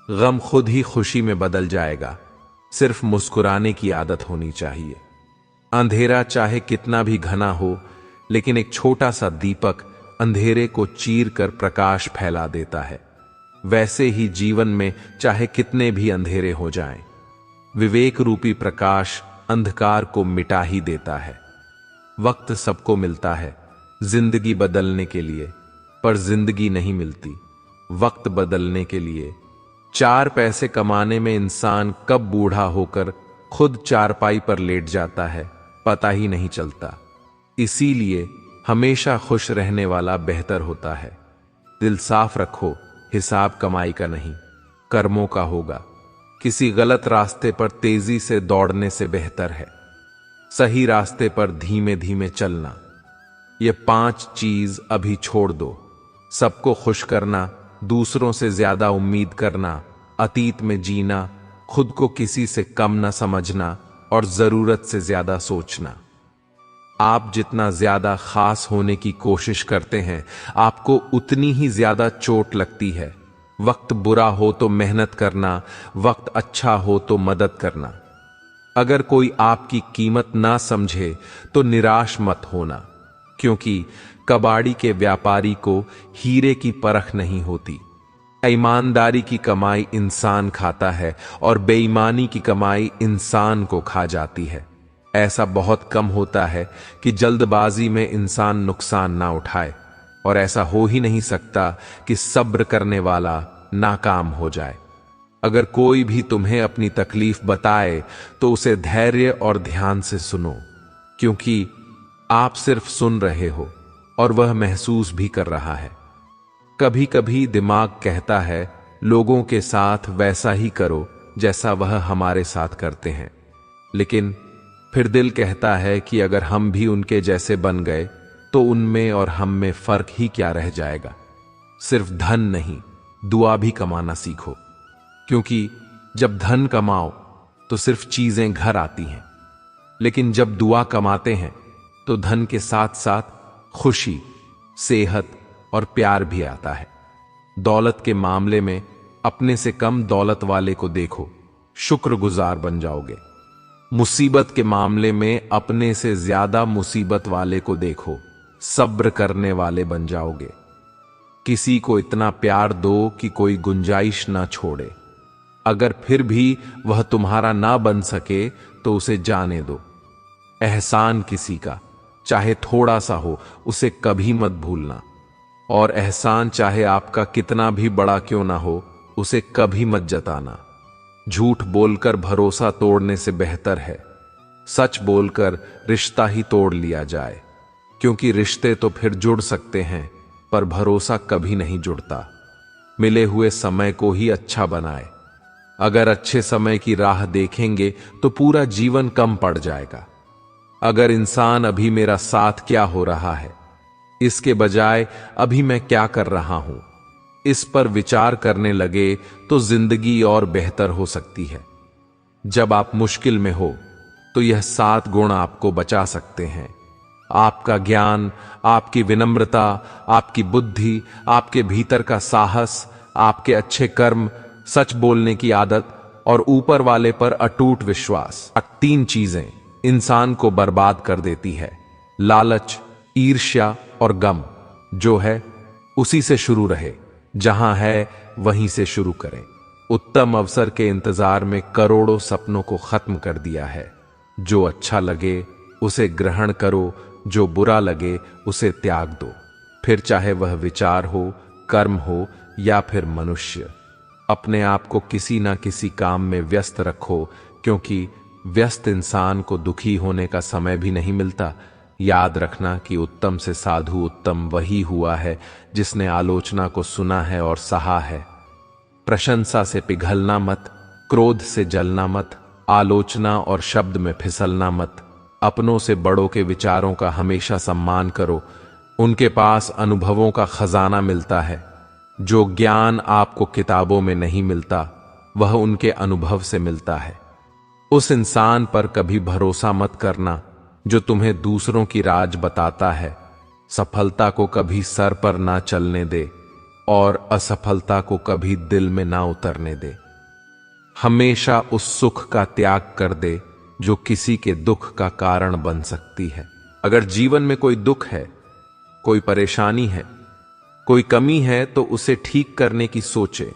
गम खुद ही खुशी में बदल जाएगा, सिर्फ मुस्कुराने की आदत होनी चाहिए। अंधेरा चाहे कितना भी घना हो, लेकिन एक छोटा सा दीपक अंधेरे को चीर कर प्रकाश फैला देता है। वैसे ही जीवन में चाहे कितने भी अंधेरे हो जाएं, विवेक रूपी प्रकाश अंधकार को मिटा ही देता है। वक्त सबको मिलता है जिंदगी बदलने के लिए, पर जिंदगी नहीं मिलती वक्त बदलने के लिए। 4 पैसे कमाने में इंसान कब बूढ़ा होकर खुद चारपाई पर लेट जाता है, पता ही नहीं चलता। इसीलिए हमेशा खुश रहने वाला बेहतर होता है। दिल साफ रखो, हिसाब कमाई का नहीं, कर्मों का होगा। किसी गलत रास्ते पर तेजी से दौड़ने से बेहतर है सही रास्ते पर धीमे धीमे चलना। ये 5 चीज अभी छोड़ दो। सबको खुश करना, दूसरों से ज्यादा उम्मीद करना, अतीत में जीना, खुद को किसी से कम न समझना और जरूरत से ज्यादा सोचना। आप जितना ज्यादा खास होने की कोशिश करते हैं, आपको उतनी ही ज्यादा चोट लगती है। वक्त बुरा हो तो मेहनत करना, वक्त अच्छा हो तो मदद करना। अगर कोई आपकी कीमत ना समझे तो निराश मत होना, क्योंकि कबाड़ी के व्यापारी को हीरे की परख नहीं होती। ईमानदारी की कमाई इंसान खाता है और बेईमानी की कमाई इंसान को खा जाती है। ऐसा बहुत कम होता है कि जल्दबाजी में इंसान नुकसान ना उठाए, और ऐसा हो ही नहीं सकता कि सब्र करने वाला नाकाम हो जाए। अगर कोई भी तुम्हें अपनी तकलीफ बताए तो उसे धैर्य और ध्यान से सुनो, क्योंकि आप सिर्फ सुन रहे हो और वह महसूस भी कर रहा है। कभी कभी दिमाग कहता है लोगों के साथ वैसा ही करो जैसा वह हमारे साथ करते हैं, लेकिन फिर दिल कहता है कि अगर हम भी उनके जैसे बन गए तो उनमें और हम में फर्क ही क्या रह जाएगा। सिर्फ धन नहीं, दुआ भी कमाना सीखो, क्योंकि जब धन कमाओ तो सिर्फ चीजें घर आती हैं, लेकिन जब दुआ कमाते हैं तो धन के साथ साथ खुशी, सेहत और प्यार भी आता है। दौलत के मामले में अपने से कम दौलत वाले को देखो, शुक्रगुजार बन जाओगे। मुसीबत के मामले में अपने से ज्यादा मुसीबत वाले को देखो, सब्र करने वाले बन जाओगे। किसी को इतना प्यार दो कि कोई गुंजाइश ना छोड़े। अगर फिर भी वह तुम्हारा ना बन सके तो उसे जाने दो। एहसान किसी का चाहे थोड़ा सा हो, उसे कभी मत भूलना, और एहसान चाहे आपका कितना भी बड़ा क्यों ना हो, उसे कभी मत जताना। झूठ बोलकर भरोसा तोड़ने से बेहतर है सच बोलकर रिश्ता ही तोड़ लिया जाए, क्योंकि रिश्ते तो फिर जुड़ सकते हैं पर भरोसा कभी नहीं जुड़ता। मिले हुए समय को ही अच्छा बनाए। अगर अच्छे समय की राह देखेंगे तो पूरा जीवन कम पड़ जाएगा। अगर इंसान अभी मेरा साथ क्या हो रहा है, इसके बजाय अभी मैं क्या कर रहा हूं, इस पर विचार करने लगे तो जिंदगी और बेहतर हो सकती है। जब आप मुश्किल में हो तो यह 7 गुण आपको बचा सकते हैं। आपका ज्ञान, आपकी विनम्रता, आपकी बुद्धि, आपके भीतर का साहस, आपके अच्छे कर्म, सच बोलने की आदत और ऊपर वाले पर अटूट विश्वास। 3 चीजें इंसान को बर्बाद कर देती है। लालच, ईर्ष्या और गम। जो है उसी से शुरू रहे, जहां है वहीं से शुरू करें। उत्तम अवसर के इंतजार में करोड़ों सपनों को खत्म कर दिया है। जो अच्छा लगे उसे ग्रहण करो, जो बुरा लगे उसे त्याग दो। फिर चाहे वह विचार हो, कर्म हो या फिर मनुष्य। अपने आप को किसी ना किसी काम में व्यस्त रखो, क्योंकि व्यस्त इंसान को दुखी होने का समय भी नहीं मिलता। याद रखना कि उत्तम से साधु उत्तम वही हुआ है जिसने आलोचना को सुना है और सहा है। प्रशंसा से पिघलना मत, क्रोध से जलना मत, आलोचना और शब्द में फिसलना मत। अपनों से बड़ों के विचारों का हमेशा सम्मान करो। उनके पास अनुभवों का खजाना मिलता है। जो ज्ञान आपको किताबों में नहीं मिलता, वह उनके अनुभव से मिलता है। उस इंसान पर कभी भरोसा मत करना जो तुम्हें दूसरों की राज बताता है। सफलता को कभी सर पर ना चलने दे और असफलता को कभी दिल में ना उतरने दे। हमेशा उस सुख का त्याग कर दे जो किसी के दुख का कारण बन सकती है। अगर जीवन में कोई दुख है, कोई परेशानी है, कोई कमी है, तो उसे ठीक करने की सोचे।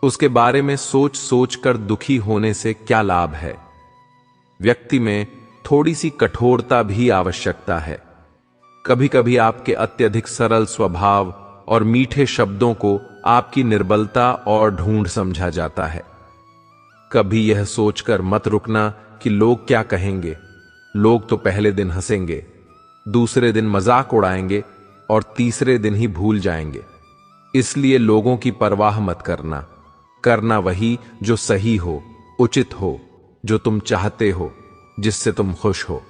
उसके बारे में सोच सोच कर दुखी होने से क्या लाभ है। व्यक्ति में थोड़ी सी कठोरता भी आवश्यकता है। कभी कभी आपके अत्यधिक सरल स्वभाव और मीठे शब्दों को आपकी निर्बलता और ढूंढ समझा जाता है। कभी यह सोचकर मत रुकना कि लोग क्या कहेंगे। लोग तो पहले दिन हंसेंगे, दूसरे दिन मजाक उड़ाएंगे और तीसरे दिन ही भूल जाएंगे। इसलिए लोगों की परवाह मत करना। करना वही जो सही हो, उचित हो, जो तुम चाहते हो, जिससे तुम खुश हो।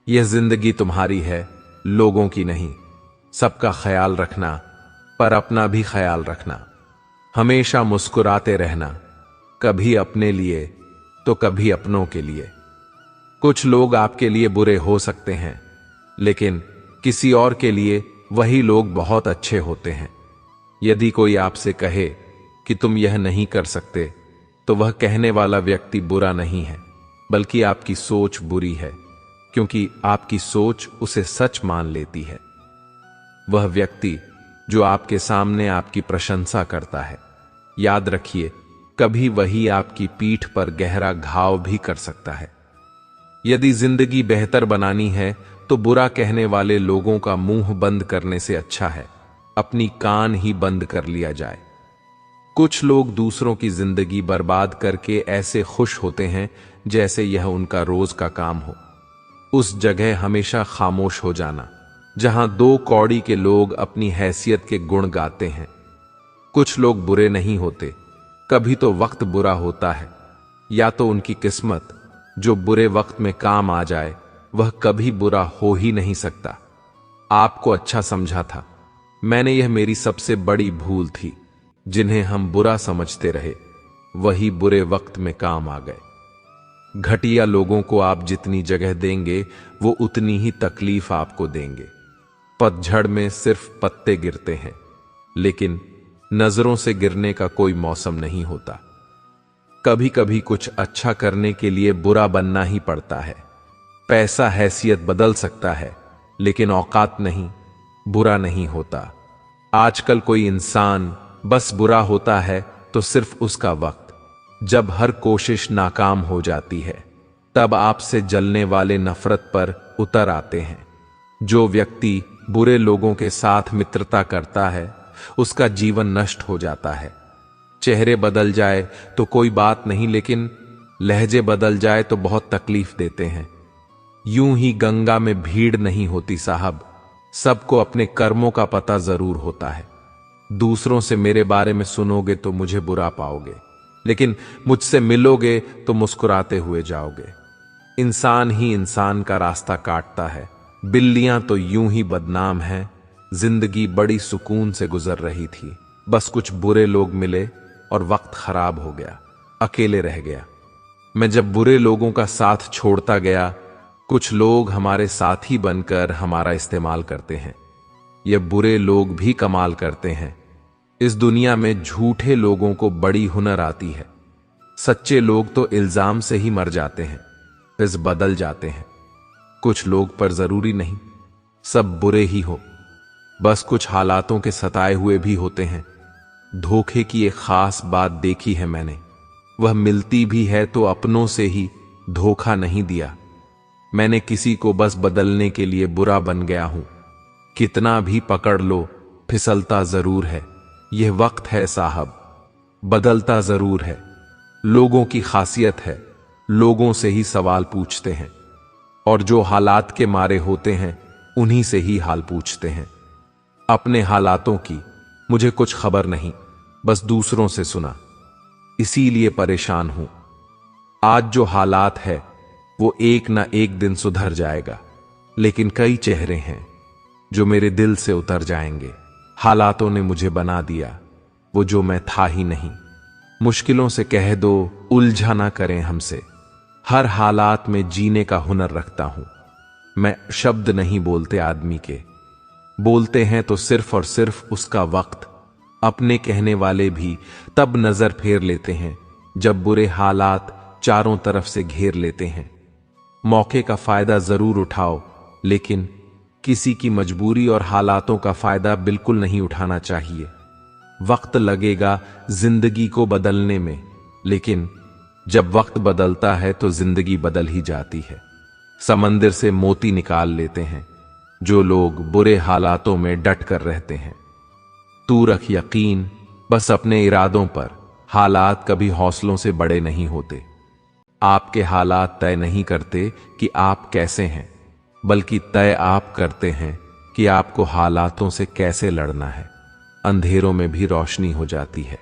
यह जिंदगी तुम्हारी है, लोगों की नहीं। सबका ख्याल रखना, पर अपना भी ख्याल रखना। हमेशा मुस्कुराते रहना, कभी अपने लिए तो कभी अपनों के लिए। कुछ लोग आपके लिए बुरे हो सकते हैं, लेकिन किसी और के लिए वही लोग बहुत अच्छे होते हैं। यदि कोई आपसे कहे कि तुम यह नहीं कर सकते, तो वह कहने वाला व्यक्ति बुरा नहीं है, बल्कि आपकी सोच बुरी है, क्योंकि आपकी सोच उसे सच मान लेती है। वह व्यक्ति जो आपके सामने आपकी प्रशंसा करता है, याद रखिए, कभी वही आपकी पीठ पर गहरा घाव भी कर सकता है। यदि जिंदगी बेहतर बनानी है, तो बुरा कहने वाले लोगों का मुंह बंद करने से अच्छा है अपनी कान ही बंद कर लिया जाए। कुछ लोग दूसरों की जिंदगी बर्बाद करके ऐसे खुश होते हैं जैसे यह उनका रोज का काम हो। उस जगह हमेशा खामोश हो जाना जहां दो कौड़ी के लोग अपनी हैसियत के गुण गाते हैं। कुछ लोग बुरे नहीं होते, कभी तो वक्त बुरा होता है, या तो उनकी किस्मत जो बुरे वक्त में काम आ जाए, वह कभी बुरा हो ही नहीं सकता। आपको अच्छा समझा था, मैंने, यह मेरी सबसे बड़ी भूल थी। जिन्हें हम बुरा समझते रहे, वही बुरे वक्त में काम आ गए। घटिया लोगों को आप जितनी जगह देंगे, वो उतनी ही तकलीफ आपको देंगे। पतझड़ में सिर्फ पत्ते गिरते हैं, लेकिन नजरों से गिरने का कोई मौसम नहीं होता। कभी कभी कुछ अच्छा करने के लिए बुरा बनना ही पड़ता है। पैसा हैसियत बदल सकता है, लेकिन औकात नहीं, बुरा नहीं होता। आजकल कोई इंसान बस बुरा होता है तो सिर्फ उसका वक्त। जब हर कोशिश नाकाम हो जाती है, तब आपसे जलने वाले नफरत पर उतर आते हैं। जो व्यक्ति बुरे लोगों के साथ मित्रता करता है, उसका जीवन नष्ट हो जाता है। चेहरे बदल जाए तो कोई बात नहीं, लेकिन लहजे बदल जाए तो बहुत तकलीफ देते हैं। यूं ही गंगा में भीड़ नहीं होती साहब, सबको अपने कर्मों का पता जरूर होता है। दूसरों से मेरे बारे में सुनोगे तो मुझे बुरा पाओगे, लेकिन मुझसे मिलोगे तो मुस्कुराते हुए जाओगे। इंसान ही इंसान का रास्ता काटता है, बिल्लियां तो यूं ही बदनाम हैं। जिंदगी बड़ी सुकून से गुजर रही थी, बस कुछ बुरे लोग मिले और वक्त खराब हो गया, अकेले रह गया। मैं जब बुरे लोगों का साथ छोड़ता गया, कुछ लोग हमारे साथी बनकर हमारा इस्तेमाल करते हैं। ये बुरे लोग भी कमाल करते हैं। इस दुनिया में झूठे लोगों को बड़ी हुनर आती है। सच्चे लोग तो इल्जाम से ही मर जाते हैं, फिर बदल जाते हैं। कुछ लोग पर जरूरी नहीं सब बुरे ही हो, बस कुछ हालातों के सताए हुए भी होते हैं। धोखे की एक खास बात देखी है मैंने, वह मिलती भी है तो अपनों से ही, धोखा नहीं दिया। मैंने किसी को बस बदलने के लिए बुरा बन गया हूं। कितना भी पकड़ लो, फिसलता जरूर है। यह वक्त है साहब, बदलता जरूर है। लोगों की खासियत है, लोगों से ही सवाल पूछते हैं, और जो हालात के मारे होते हैं उन्हीं से ही हाल पूछते हैं। अपने हालातों की मुझे कुछ खबर नहीं, बस दूसरों से सुना, इसीलिए परेशान हूं। आज जो हालात है वो एक ना एक दिन सुधर जाएगा, लेकिन कई चेहरे हैं जो मेरे दिल से उतर जाएंगे। हालातों ने मुझे बना दिया वो जो मैं था ही नहीं। मुश्किलों से कह दो उलझा ना करें हमसे, हर हालात में जीने का हुनर रखता हूं मैं। शब्द नहीं बोलते आदमी के, बोलते हैं तो सिर्फ और सिर्फ उसका वक्त। अपने कहने वाले भी तब नजर फेर लेते हैं जब बुरे हालात चारों तरफ से घेर लेते हैं। मौके का फायदा जरूर उठाओ, लेकिन किसी की मजबूरी और हालातों का फायदा बिल्कुल नहीं उठाना चाहिए। वक्त लगेगा जिंदगी को बदलने में, लेकिन जब वक्त बदलता है तो जिंदगी बदल ही जाती है। समंदर से मोती निकाल लेते हैं जो लोग बुरे हालातों में डट कर रहते हैं। तू रख यकीन बस अपने इरादों पर, हालात कभी हौसलों से बड़े नहीं होते। आपके हालात तय नहीं करते कि आप कैसे हैं, बल्कि तय आप करते हैं कि आपको हालातों से कैसे लड़ना है। अंधेरों में भी रोशनी हो जाती है,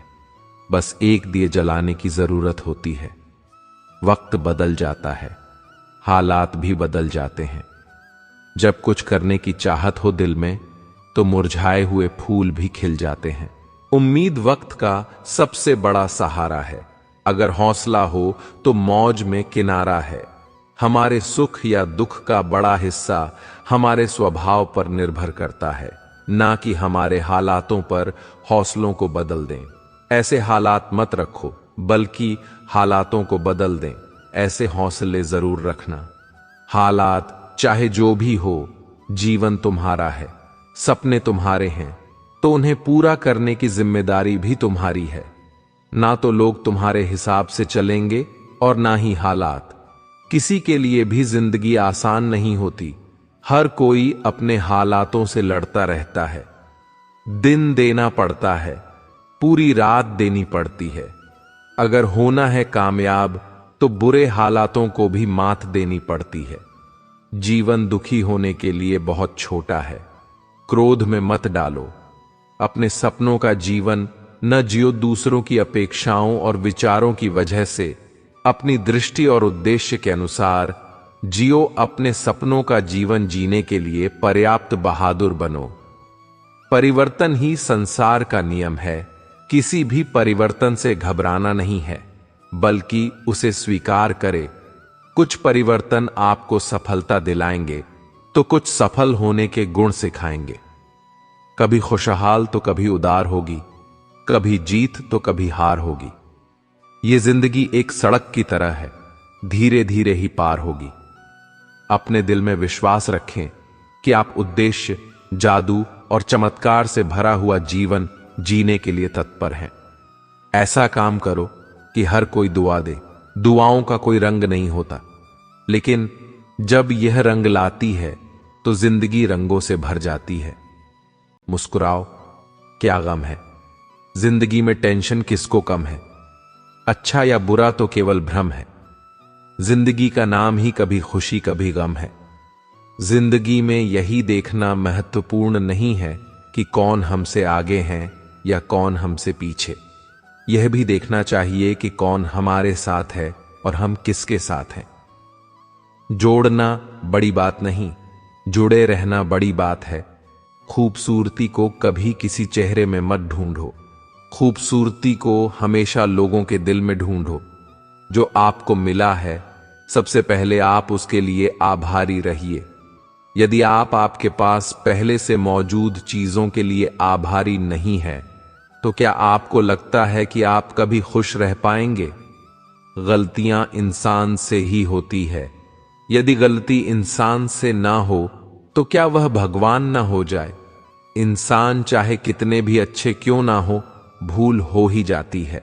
बस एक दिए जलाने की जरूरत होती है। वक्त बदल जाता है, हालात भी बदल जाते हैं। जब कुछ करने की चाहत हो दिल में, तो मुरझाए हुए फूल भी खिल जाते हैं। उम्मीद वक्त का सबसे बड़ा सहारा है। अगर हौसला हो तो मौज में किनारा है। हमारे सुख या दुख का बड़ा हिस्सा हमारे स्वभाव पर निर्भर करता है, ना कि हमारे हालातों पर। हौसलों को बदल दें, ऐसे हालात मत रखो, बल्कि हालातों को बदल दें, ऐसे हौसले जरूर रखना। हालात चाहे जो भी हो, जीवन तुम्हारा है, सपने तुम्हारे हैं, तो उन्हें पूरा करने की जिम्मेदारी भी तुम्हारी है। ना तो लोग तुम्हारे हिसाब से चलेंगे और ना ही हालात। किसी के लिए भी जिंदगी आसान नहीं होती। हर कोई अपने हालातों से लड़ता रहता है। दिन देना पड़ता है, पूरी रात देनी पड़ती है। अगर होना है कामयाब तो बुरे हालातों को भी मात देनी पड़ती है। जीवन दुखी होने के लिए बहुत छोटा है। क्रोध में मत डालो। अपने सपनों का जीवन न जियो दूसरों की अपेक्षाओं और विचारों की वजह से। अपनी दृष्टि और उद्देश्य के अनुसार जियो। अपने सपनों का जीवन जीने के लिए पर्याप्त बहादुर बनो। परिवर्तन ही संसार का नियम है। किसी भी परिवर्तन से घबराना नहीं है, बल्कि उसे स्वीकार करे। कुछ परिवर्तन आपको सफलता दिलाएंगे, तो कुछ सफल होने के गुण सिखाएंगे। कभी खुशहाल तो कभी उदार होगी, कभी जीत तो कभी हार होगी। ये जिंदगी एक सड़क की तरह है, धीरे धीरे ही पार होगी। अपने दिल में विश्वास रखें कि आप उद्देश्य, जादू और चमत्कार से भरा हुआ जीवन जीने के लिए तत्पर हैं। ऐसा काम करो कि हर कोई दुआ दे। दुआओं का कोई रंग नहीं होता, लेकिन जब यह रंग लाती है तो जिंदगी रंगों से भर जाती है। मुस्कुराओ, क्या गम है। जिंदगी में टेंशन किसको कम है। अच्छा या बुरा तो केवल भ्रम है। जिंदगी का नाम ही कभी खुशी कभी गम है। जिंदगी में यही देखना महत्वपूर्ण नहीं है कि कौन हमसे आगे हैं या कौन हमसे पीछे। यह भी देखना चाहिए कि कौन हमारे साथ है और हम किसके साथ हैं। जोड़ना बड़ी बात नहीं, जुड़े रहना बड़ी बात है। खूबसूरती को कभी किसी चेहरे में मत ढूंढो। खूबसूरती को हमेशा लोगों के दिल में ढूंढो। जो आपको मिला है, सबसे पहले आप उसके लिए आभारी रहिए। यदि आप आपके पास पहले से मौजूद चीजों के लिए आभारी नहीं है, तो क्या आपको लगता है कि आप कभी खुश रह पाएंगे? गलतियां इंसान से ही होती है। यदि गलती इंसान से ना हो तो क्या वह भगवान ना हो जाए? इंसान चाहे कितने भी अच्छे क्यों ना हो, भूल हो ही जाती है।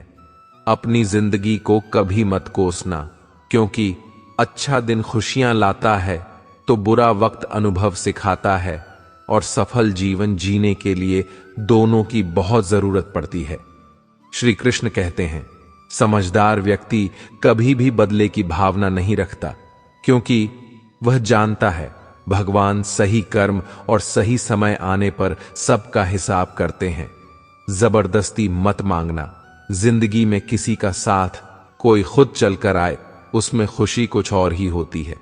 अपनी जिंदगी को कभी मत कोसना, क्योंकि अच्छा दिन खुशियां लाता है तो बुरा वक्त अनुभव सिखाता है, और सफल जीवन जीने के लिए दोनों की बहुत जरूरत पड़ती है। श्री कृष्ण कहते हैं, समझदार व्यक्ति कभी भी बदले की भावना नहीं रखता, क्योंकि वह जानता है भगवान सही कर्म और सही समय आने पर सबका हिसाब करते हैं। जबरदस्ती मत मांगना। जिंदगी में किसी का साथ कोई खुद चलकर आए, उसमें खुशी कुछ और ही होती है।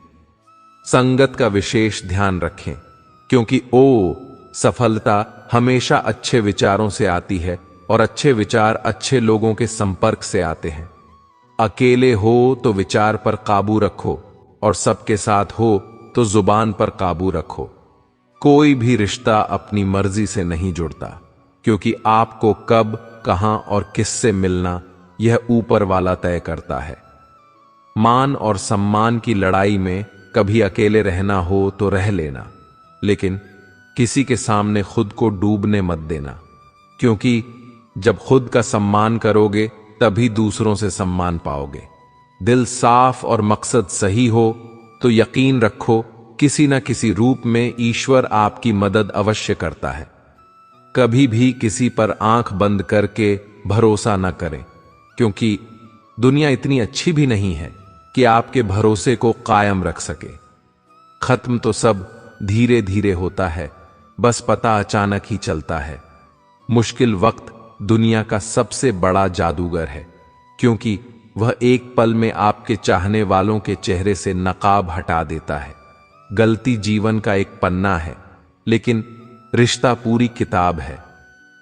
संगत का विशेष ध्यान रखें, क्योंकि सफलता हमेशा अच्छे विचारों से आती है और अच्छे विचार अच्छे लोगों के संपर्क से आते हैं। अकेले हो तो विचार पर काबू रखो, और सबके साथ हो तो जुबान पर काबू रखो। कोई भी रिश्ता अपनी मर्जी से नहीं जुड़ता, क्योंकि आपको कब, कहां और किससे मिलना यह ऊपर वाला तय करता है। मान और सम्मान की लड़ाई में कभी अकेले रहना हो तो रह लेना, लेकिन किसी के सामने खुद को डूबने मत देना, क्योंकि जब खुद का सम्मान करोगे तभी दूसरों से सम्मान पाओगे। दिल साफ और मकसद सही हो तो यकीन रखो किसी न किसी रूप में ईश्वर आपकी मदद अवश्य करता है। कभी भी किसी पर आंख बंद करके भरोसा न करें, क्योंकि दुनिया इतनी अच्छी भी नहीं है कि आपके भरोसे को कायम रख सके। खत्म तो सब धीरे धीरे होता है, बस पता अचानक ही चलता है। मुश्किल वक्त दुनिया का सबसे बड़ा जादूगर है, क्योंकि वह एक पल में आपके चाहने वालों के चेहरे से नकाब हटा देता है। गलती जीवन का एक पन्ना है, लेकिन रिश्ता पूरी किताब है।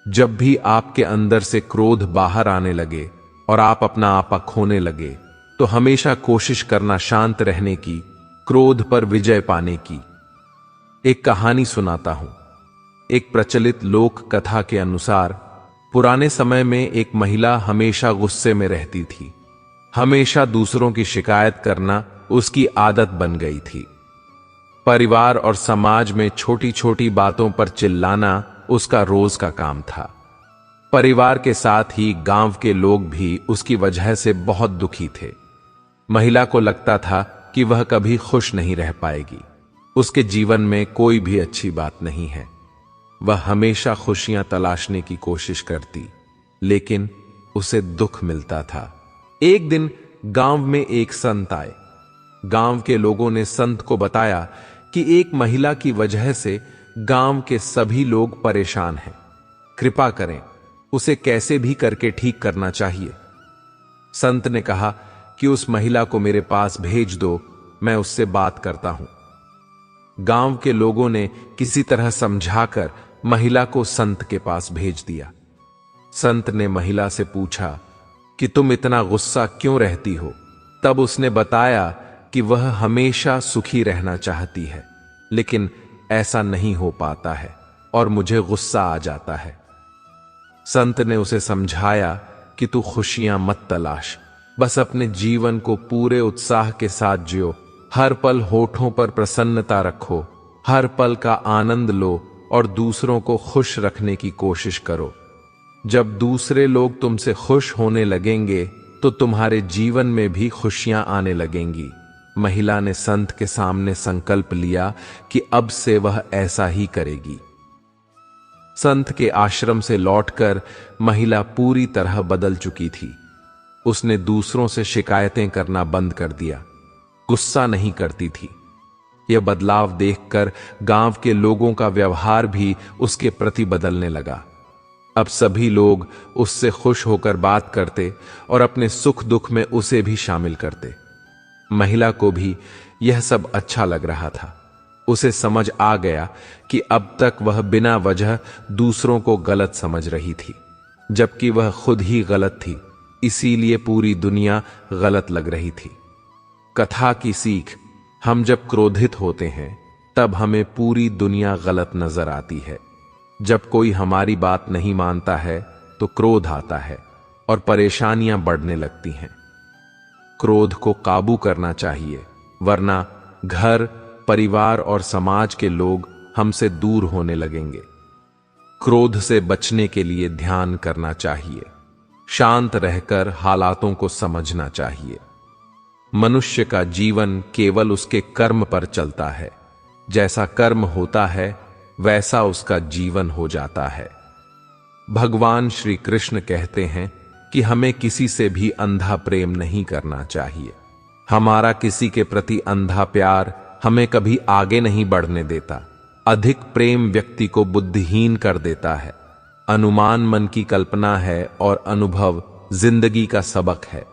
जब भी आपके अंदर से क्रोध बाहर आने लगे और आप अपना आपा खोने लगे, तो हमेशा कोशिश करना शांत रहने की, क्रोध पर विजय पाने की। एक कहानी सुनाता हूं। एक प्रचलित लोक कथा के अनुसार पुराने समय में एक महिला हमेशा गुस्से में रहती थी। हमेशा दूसरों की शिकायत करना उसकी आदत बन गई थी। परिवार और समाज में छोटी छोटी बातों पर चिल्लाना उसका रोज का काम था। परिवार के साथ ही गांव के लोग भी उसकी वजह से बहुत दुखी थे। महिला को लगता था कि वह कभी खुश नहीं रह पाएगी। उसके जीवन में कोई भी अच्छी बात नहीं है। वह हमेशा खुशियां तलाशने की कोशिश करती, लेकिन उसे दुख मिलता था। एक दिन गांव में एक संत आए। गांव के लोगों ने संत को बताया कि एक महिला की वजह से गांव के सभी लोग परेशान हैं। कृपा करें, उसे कैसे भी करके ठीक करना चाहिए। संत ने कहा कि उस महिला को मेरे पास भेज दो, मैं उससे बात करता हूं। गांव के लोगों ने किसी तरह समझाकर महिला को संत के पास भेज दिया। संत ने महिला से पूछा कि तुम इतना गुस्सा क्यों रहती हो? तब उसने बताया कि वह हमेशा सुखी रहना चाहती है, लेकिन ऐसा नहीं हो पाता है और मुझे गुस्सा आ जाता है। संत ने उसे समझाया कि तू खुशियां मत तलाश, बस अपने जीवन को पूरे उत्साह के साथ जियो। हर पल होठों पर प्रसन्नता रखो, हर पल का आनंद लो और दूसरों को खुश रखने की कोशिश करो। जब दूसरे लोग तुमसे खुश होने लगेंगे तो तुम्हारे जीवन में भी खुशियां आने लगेंगी। महिला ने संत के सामने संकल्प लिया कि अब से वह ऐसा ही करेगी। संत के आश्रम से लौटकर महिला पूरी तरह बदल चुकी थी। उसने दूसरों से शिकायतें करना बंद कर दिया, गुस्सा नहीं करती थी। यह बदलाव देखकर गांव के लोगों का व्यवहार भी उसके प्रति बदलने लगा। अब सभी लोग उससे खुश होकर बात करते और अपने सुख दुख में उसे भी शामिल करते। महिला को भी यह सब अच्छा लग रहा था। उसे समझ आ गया कि अब तक वह बिना वजह दूसरों को गलत समझ रही थी, जबकि वह खुद ही गलत थी। इसीलिए पूरी दुनिया गलत लग रही थी। कथा की सीख, हम जब क्रोधित होते हैं तब हमें पूरी दुनिया गलत नजर आती है। जब कोई हमारी बात नहीं मानता है तो क्रोध आता है और परेशानियां बढ़ने लगती हैं। क्रोध को काबू करना चाहिए, वरना घर, परिवार और समाज के लोग हमसे दूर होने लगेंगे। क्रोध से बचने के लिए ध्यान करना चाहिए, शांत रहकर हालातों को समझना चाहिए। मनुष्य का जीवन केवल उसके कर्म पर चलता है। जैसा कर्म होता है वैसा उसका जीवन हो जाता है। भगवान श्री कृष्ण कहते हैं कि हमें किसी से भी अंधा प्रेम नहीं करना चाहिए। हमारा किसी के प्रति अंधा प्यार हमें कभी आगे नहीं बढ़ने देता। अधिक प्रेम व्यक्ति को बुद्धिहीन कर देता है। अनुमान मन की कल्पना है और अनुभव जिंदगी का सबक है।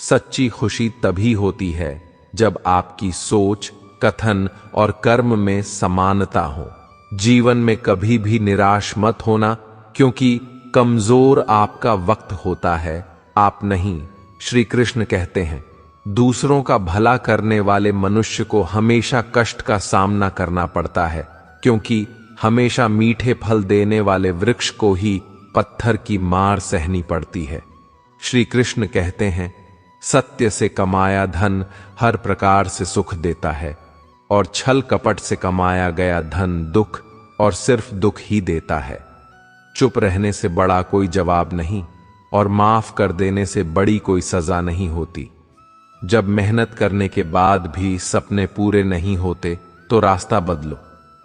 सच्ची खुशी तभी होती है जब आपकी सोच, कथन और कर्म में समानता हो। जीवन में कभी भी निराश मत होना, क्योंकि कमजोर आपका वक्त होता है, आप नहीं। श्री कृष्ण कहते हैं, दूसरों का भला करने वाले मनुष्य को हमेशा कष्ट का सामना करना पड़ता है, क्योंकि हमेशा मीठे फल देने वाले वृक्ष को ही पत्थर की मार सहनी पड़ती है। श्री कृष्ण कहते हैं, सत्य से कमाया धन हर प्रकार से सुख देता है और छल कपट से कमाया गया धन दुख और सिर्फ दुख ही देता है। चुप रहने से बड़ा कोई जवाब नहीं और माफ कर देने से बड़ी कोई सजा नहीं होती। जब मेहनत करने के बाद भी सपने पूरे नहीं होते तो रास्ता बदलो,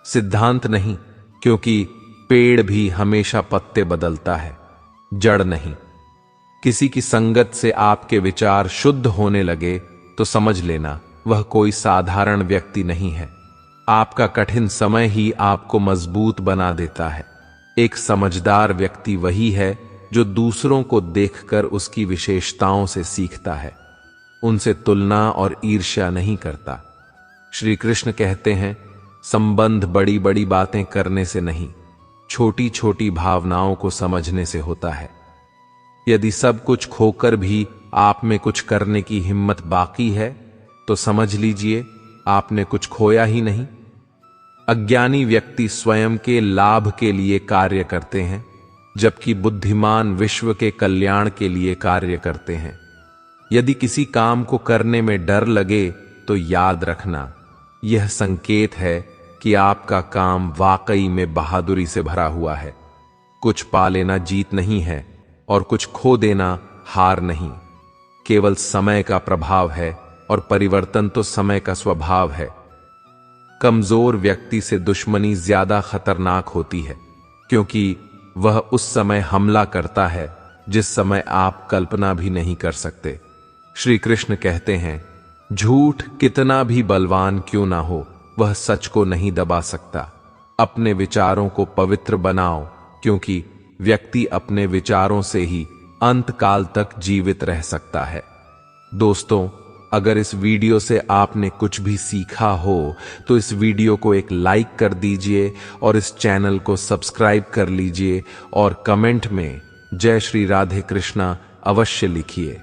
सिद्धांत नहीं, क्योंकि पेड़ भी हमेशा पत्ते बदलता है, जड़ नहीं। किसी की संगत से आपके विचार शुद्ध होने लगे तो समझ लेना वह कोई साधारण व्यक्ति नहीं है। आपका कठिन समय ही आपको मजबूत बना देता है। एक समझदार व्यक्ति वही है जो दूसरों को देखकर उसकी विशेषताओं से सीखता है, उनसे तुलना और ईर्ष्या नहीं करता। श्री कृष्ण कहते हैं, संबंध बड़ी बड़ी बातें करने से नहीं, छोटी छोटी भावनाओं को समझने से होता है। यदि सब कुछ खोकर भी आप में कुछ करने की हिम्मत बाकी है तो समझ लीजिए आपने कुछ खोया ही नहीं। अज्ञानी व्यक्ति स्वयं के लाभ के लिए कार्य करते हैं, जबकि बुद्धिमान विश्व के कल्याण के लिए कार्य करते हैं। यदि किसी काम को करने में डर लगे तो याद रखना, यह संकेत है कि आपका काम वाकई में बहादुरी से भरा हुआ है। कुछ पा लेना जीत नहीं है और कुछ खो देना हार नहीं, केवल समय का प्रभाव है और परिवर्तन तो समय का स्वभाव है। कमजोर व्यक्ति से दुश्मनी ज्यादा खतरनाक होती है, क्योंकि वह उस समय हमला करता है जिस समय आप कल्पना भी नहीं कर सकते। श्री कृष्ण कहते हैं, झूठ कितना भी बलवान क्यों ना हो, वह सच को नहीं दबा सकता। अपने विचारों को पवित्र बनाओ, क्योंकि व्यक्ति अपने विचारों से ही अंत काल तक जीवित रह सकता है। दोस्तों, अगर इस वीडियो से आपने कुछ भी सीखा हो तो इस वीडियो को एक लाइक कर दीजिए और इस चैनल को सब्सक्राइब कर लीजिए और कमेंट में जय श्री राधे कृष्णा अवश्य लिखिए।